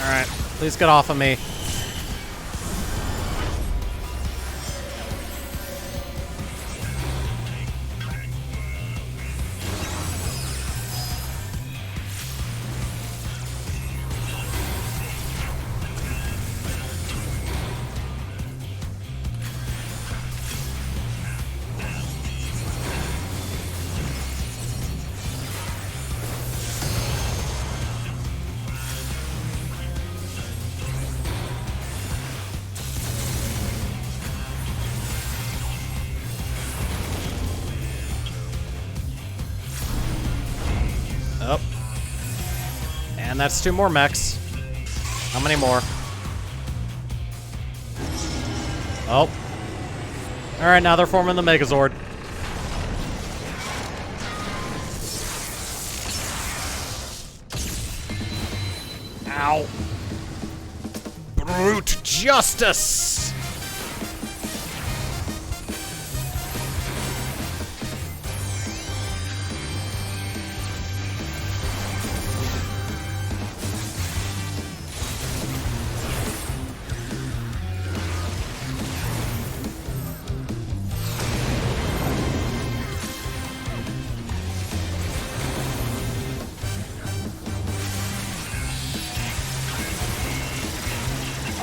Alright, please get off of me. Oh. And that's 2 more mechs. How many more? Oh. Alright, now they're forming the Megazord. Ow. Brute justice!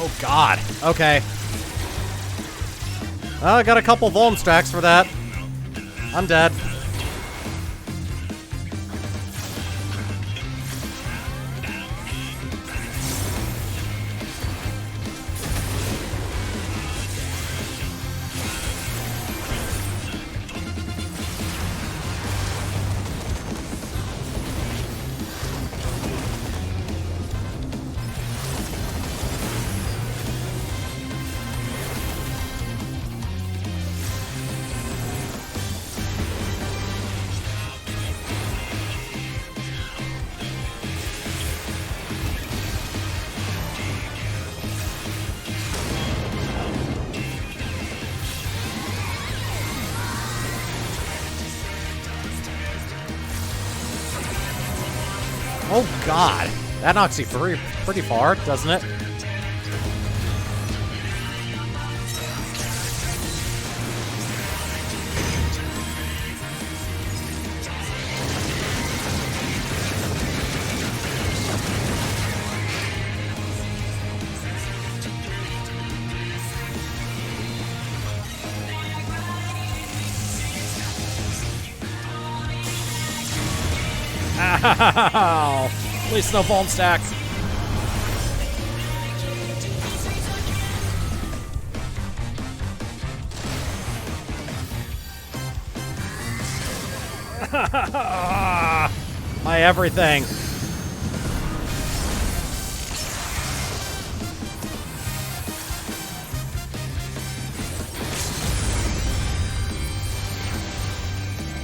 Oh god. Okay. Well, I got a couple Vuln stacks for that. I'm dead. Oh god. That knocks you pretty far, doesn't it? Ow! At least no Vuln stacks. My everything.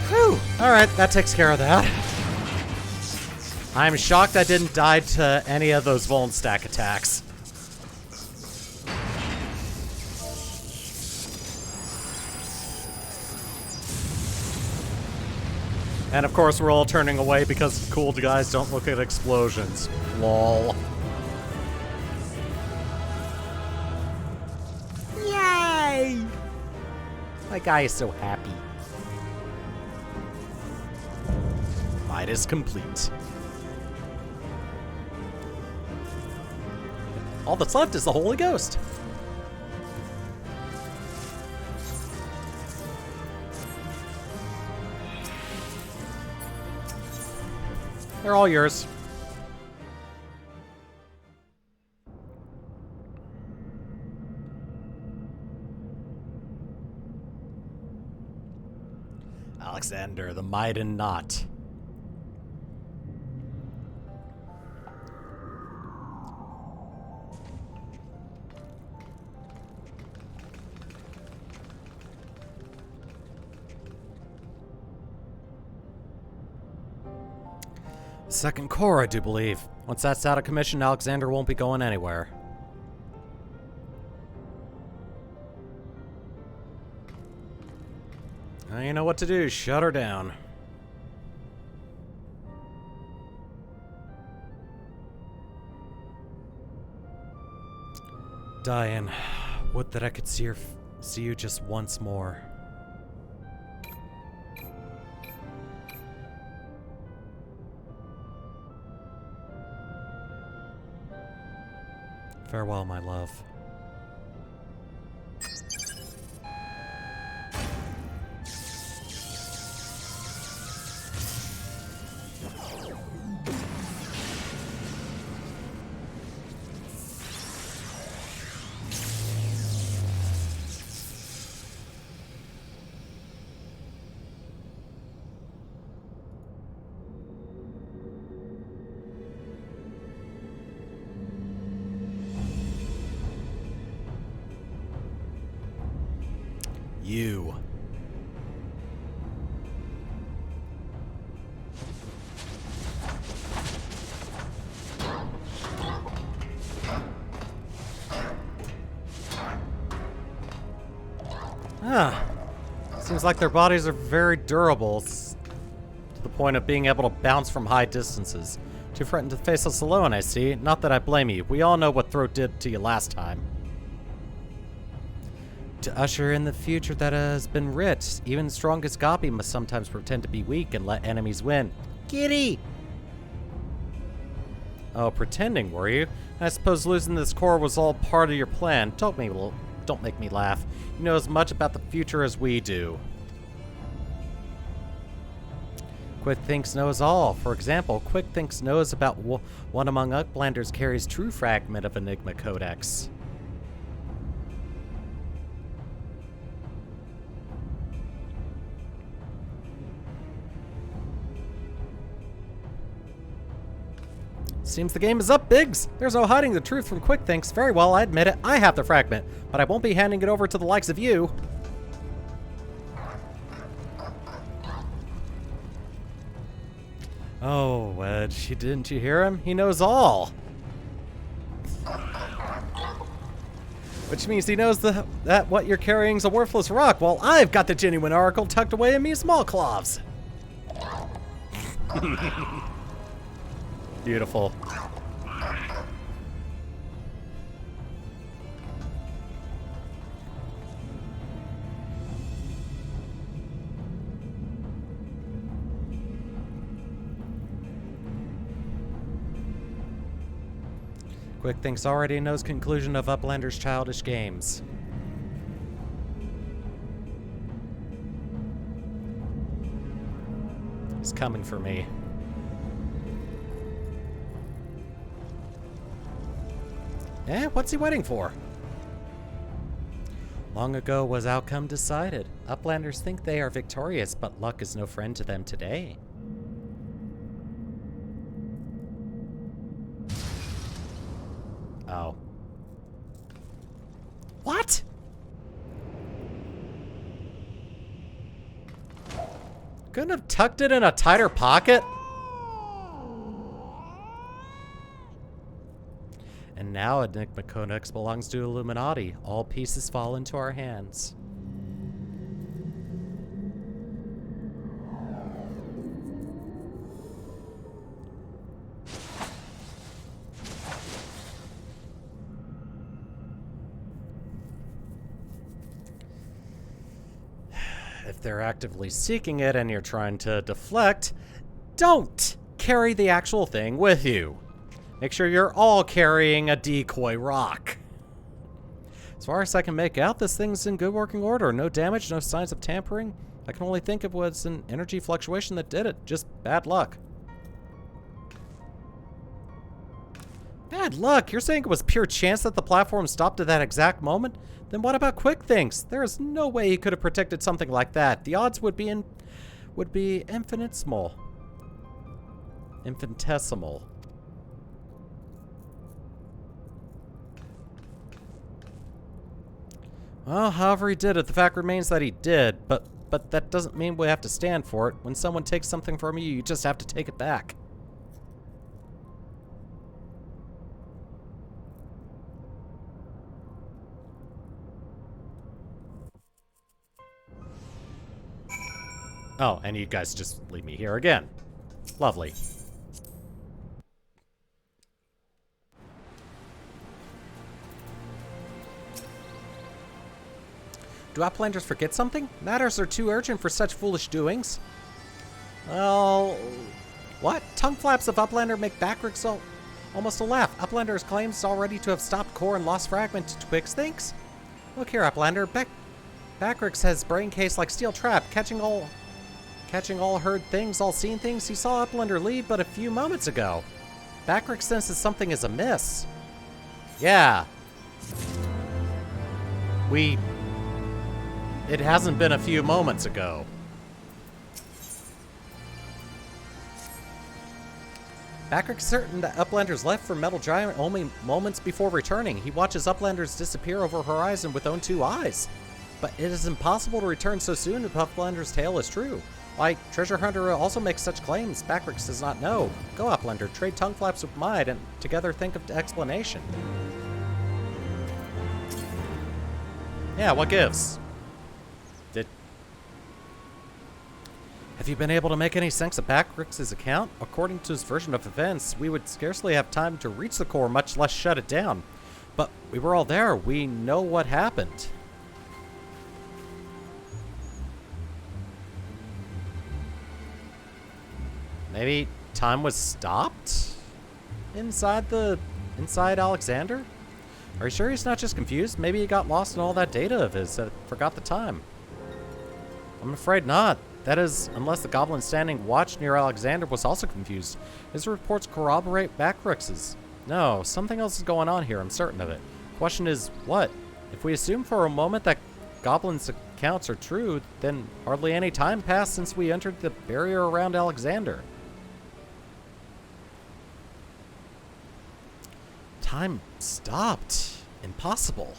Whew. Alright, that takes care of that. I'm shocked I didn't die to any of those Vuln stack attacks. And of course we're all turning away because cool guys don't look at explosions. Lol. Yay! My guy is so happy. Fight is complete. All that's left is the Holy Ghost. They're all yours. Alexander, the Maiden Knot. Second Corps, I do believe. Once that's out of commission, Alexander won't be going anywhere. Now you know what to do. Shut her down. Diane, would that I could see you just once more. Farewell, my love. You. Seems like their bodies are very durable, to the point of being able to bounce from high distances. Too frightened to face us alone, I see. Not that I blame you. We all know what Throat did to you last time. To usher in the future that has been writ, even the strongest Gopi must sometimes pretend to be weak and let enemies win. Kitty! Oh, pretending, were you? I suppose losing this core was all part of your plan. Don't make me laugh. You know as much about the future as we do. Quick Thinks knows all. For example, Quick Thinks knows about one among Uplanders carries true fragment of Enigma Codex. Seems the game is up, Biggs. There's no hiding the truth from Quick Thinks. Very well, I admit it. I have the fragment, but I won't be handing it over to the likes of you. Oh, Wedge, didn't you hear him? He knows all. Which means he knows that what you're carrying is a worthless rock, while I've got the genuine oracle tucked away in me small claws. Beautiful. Quick Thinks already knows conclusion of Uplander's childish games. He's coming for me. Eh, what's he waiting for? Long ago was outcome decided. Uplanders think they are victorious, but luck is no friend to them today. Oh. What? Couldn't have tucked it in a tighter pocket? And now Enigma Codex belongs to Illuminati. All pieces fall into our hands. If they're actively seeking it and you're trying to deflect, don't carry the actual thing with you. Make sure you're all carrying a decoy rock. As far as I can make out, this thing's in good working order. No damage, no signs of tampering. I can only think it was an energy fluctuation that did it. Just bad luck. Bad luck? You're saying it was pure chance that the platform stopped at that exact moment? Then what about Quick Thinks? There is no way he could have protected something like that. The odds would be infinitesimal. Infinitesimal. Well, however he did it, the fact remains that he did, but that doesn't mean we have to stand for it. When someone takes something from you, you just have to take it back. Oh, and you guys just leave me here again. Lovely. Do Uplanders forget something? Matters are too urgent for such foolish doings. Well... What? Tongue flaps of Uplander make Backrix almost a laugh. Uplander's claims already to have stopped core and lost fragment to Twix thinks? Look here, Uplander. Backrix has brain case like steel trap, catching all heard things, all seen things. He saw Uplander leave but a few moments ago. Backrix senses something is amiss. Yeah. It hasn't been a few moments ago. Backrix is certain that Uplanders left for Metal Giant only moments before returning. He watches Uplanders disappear over horizon with own two eyes. But it is impossible to return so soon if Uplander's tale is true. Why, Treasure Hunter also makes such claims Backrix does not know. Go, Uplander, trade tongue flaps with mine, and together think of the explanation. Yeah, what gives? Have you been able to make any sense of Backrix's account? According to his version of events, we would scarcely have time to reach the core, much less shut it down. But we were all there. We know what happened. Maybe time was stopped? Inside Alexander? Are you sure he's not just confused? Maybe he got lost in all that data of his and forgot the time. I'm afraid not. That is, unless the goblin standing watch near Alexander was also confused. His reports corroborate Backrix's. No, something else is going on here, I'm certain of it. Question is, what? If we assume for a moment that Goblin's accounts are true, then hardly any time passed since we entered the barrier around Alexander. Time stopped. Impossible.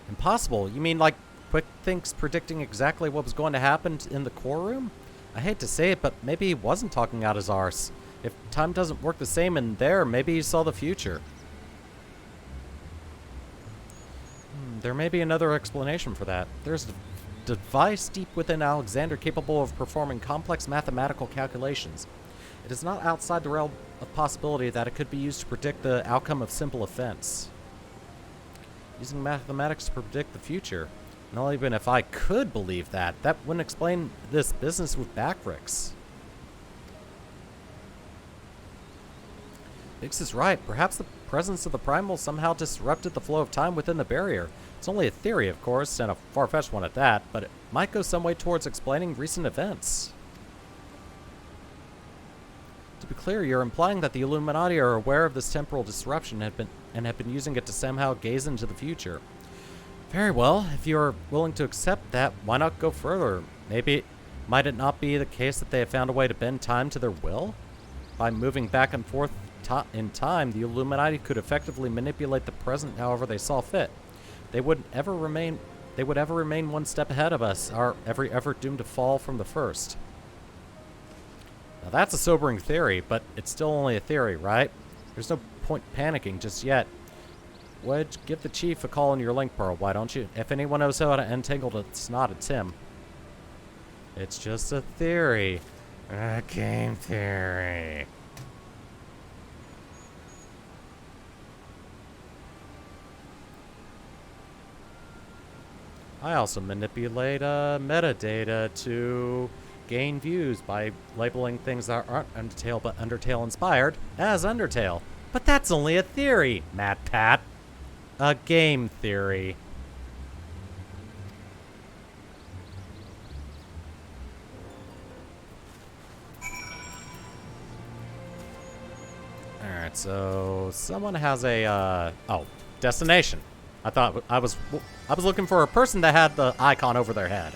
Impossible? You mean like Quick thinks predicting exactly what was going to happen in the core room? I hate to say it, but maybe he wasn't talking out his arse. If time doesn't work the same in there, maybe he saw the future. There may be another explanation for that. There's a device deep within Alexander capable of performing complex mathematical calculations. It is not outside the realm of possibility that it could be used to predict the outcome of simple events. Using mathematics to predict the future. Not even if I could believe that, that wouldn't explain this business with Backrix. Biggs is right. Perhaps the presence of the primal somehow disrupted the flow of time within the barrier. It's only a theory, of course, and a far-fetched one at that, but it might go some way towards explaining recent events. To be clear, you're implying that the Illuminati are aware of this temporal disruption and have been using it to somehow gaze into the future. Very well, if you're willing to accept that, why not go further? Might it not be the case that they have found a way to bend time to their will? By moving back and forth in time, the Illuminati could effectively manipulate the present however they saw fit. They would ever remain one step ahead of us, our every effort doomed to fall from the first. Now that's a sobering theory, but it's still only a theory, right? There's no point panicking just yet. Wedge, give the chief a call on your link pearl, why don't you? If anyone knows how to untangle it's not, it's him. It's just a theory. A game theory. I also manipulate metadata to gain views by labeling things that aren't Undertale but Undertale inspired as Undertale. But that's only a theory, Matt Pat. A game theory. Alright, so someone has a destination. I was looking for a person that had the icon over their head.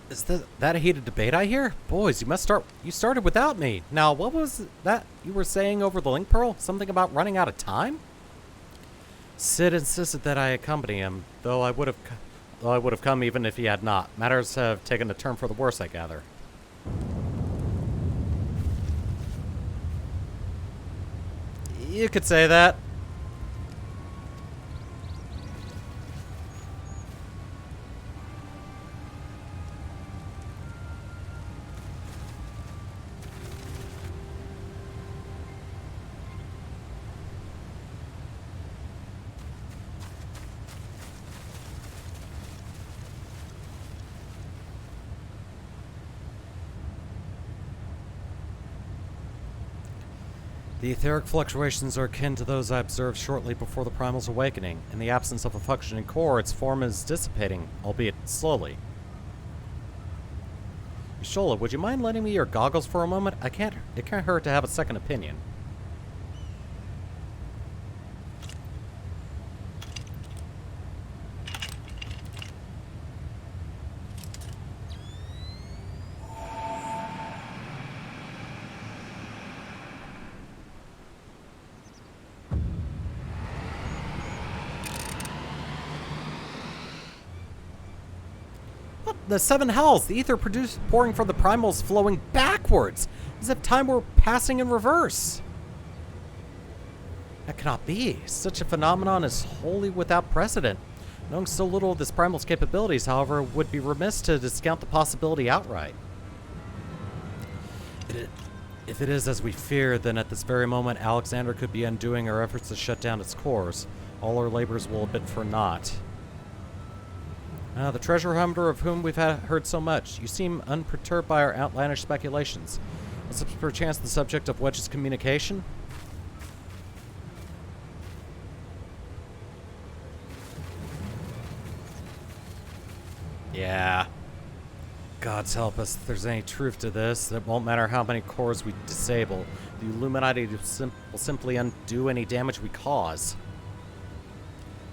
Is that a heated debate I hear? Boys, you started without me. Now, what was that you were saying over the link pearl? Something about running out of time? Sid insisted that I accompany him, though I would have come even if he had not. Matters have taken a turn for the worse, I gather. You could say that. The etheric fluctuations are akin to those I observed shortly before the Primal's awakening. In the absence of a functioning core, its form is dissipating, albeit slowly. Yashola, would you mind lending me your goggles for a moment? It can't hurt to have a second opinion. The seven hells, the ether pouring from the primals flowing backwards, as if time were passing in reverse. That cannot be. Such a phenomenon is wholly without precedent. Knowing so little of this primal's capabilities, however, would be remiss to discount the possibility outright. If it is as we fear, then at this very moment Alexander could be undoing our efforts to shut down its cores. All our labors will have been for naught. The treasure hunter of whom we've heard so much. You seem unperturbed by our outlandish speculations. Is this perchance the subject of Wedge's communication? Yeah. Gods help us, if there's any truth to this, it won't matter how many cores we disable. The Illuminati will simply undo any damage we cause.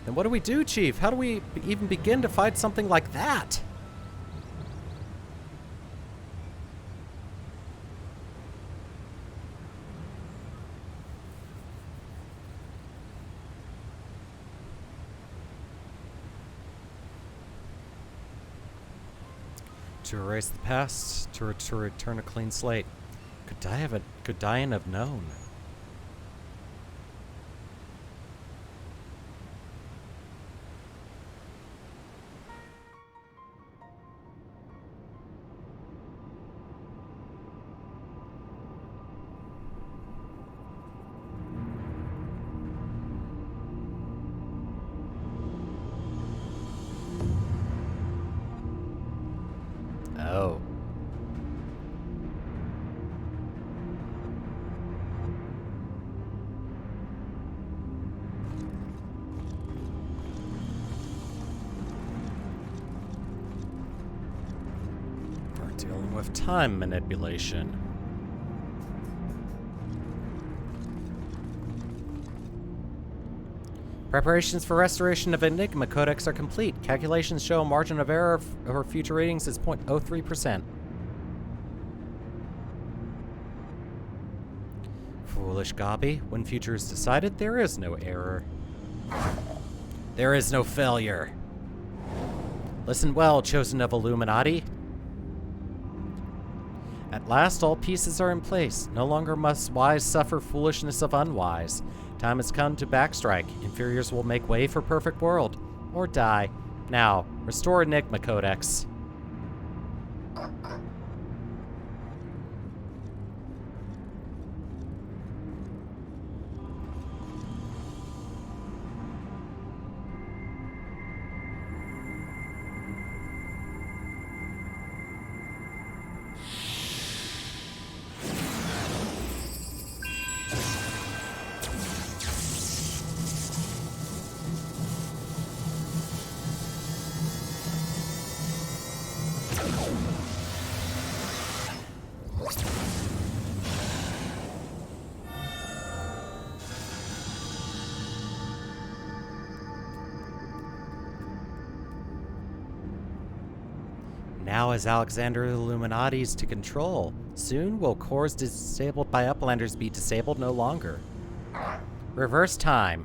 Then what do we do, Chief? How do we even begin to fight something like that? To erase the past, to return a clean slate. Could Diane have known? Oh. We're dealing with time manipulation. Preparations for restoration of Enigma Codex are complete. Calculations show a margin of error for future readings is 0.03%. Foolish Gobby. When future is decided, there is no error. There is no failure. Listen well, chosen of Illuminati. At last, all pieces are in place. No longer must wise suffer foolishness of unwise. Time has come to backstrike. Inferiors will make way for perfect world. Or die. Now, restore Enigma Codex. now is Alexander Illuminati's to control. Soon will cores disabled by Uplanders be disabled no longer. Reverse time.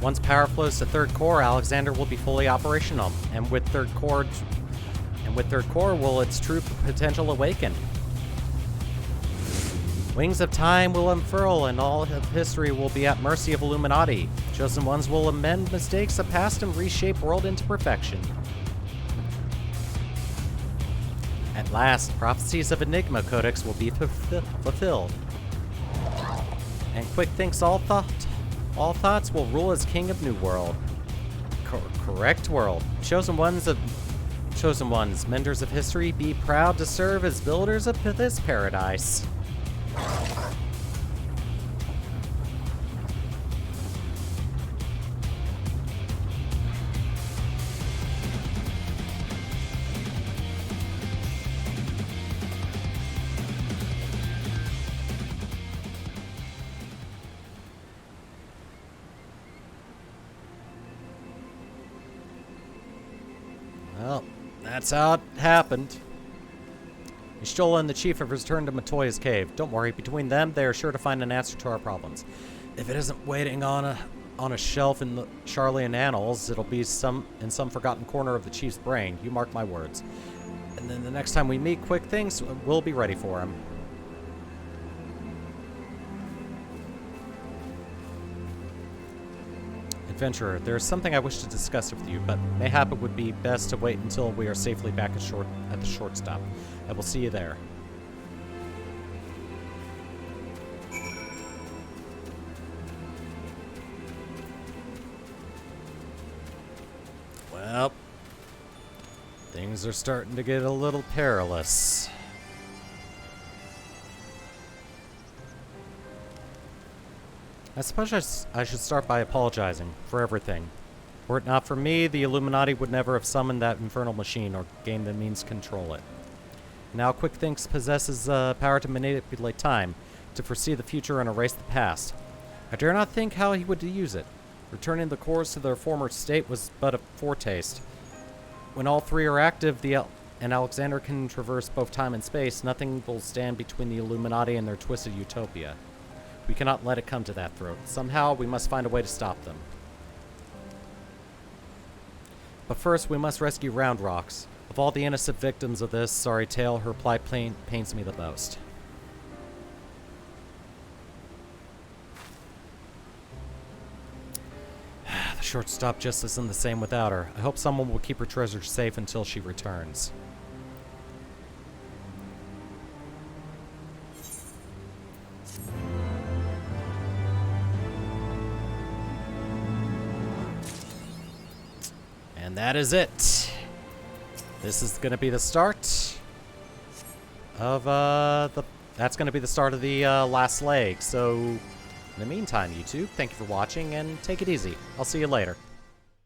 Once power flows to third core, Alexander will be fully operational, and with third core will its true potential awaken. Wings of time will unfurl, and all of history will be at mercy of Illuminati. Chosen ones will amend mistakes of past and reshape world into perfection. At last, prophecies of Enigma Codex will be fulfilled. And Quick thinks all thoughts will rule as king of New World. Correct world. Chosen ones, menders of history, be proud to serve as builders of this paradise. Well, that's how it happened. Ishtola and the chief have returned to Matoya's cave. Don't worry, between them, they are sure to find an answer to our problems. If it isn't waiting on a shelf in the Charlian annals, it'll be in some forgotten corner of the chief's brain. You mark my words. And then the next time we meet, Quick things, we'll be ready for him. Adventurer, there is something I wish to discuss with you, but mayhap it would be best to wait until we are safely back at the short stop. I will see you there. Well, things are starting to get a little perilous. I suppose I should start by apologizing for everything. Were it not for me, the Illuminati would never have summoned that infernal machine or gained the means to control it. Now Quick thinks possesses power to manipulate time, to foresee the future and erase the past. I dare not think how he would use it. Returning the cores to their former state was but a foretaste. When all three are active, and Alexander can traverse both time and space, nothing will stand between the Illuminati and their twisted utopia. We cannot let it come to that throat. Somehow, we must find a way to stop them. But first, we must rescue Round Rocks. Of all the innocent victims of this sorry tale, her plight pains me the most. The short stop just isn't the same without her. I hope someone will keep her treasure safe until she returns. And that is it. This is going to be the start of that's going to be the start of the last leg. So in the meantime, YouTube, thank you for watching and take it easy. I'll see you later.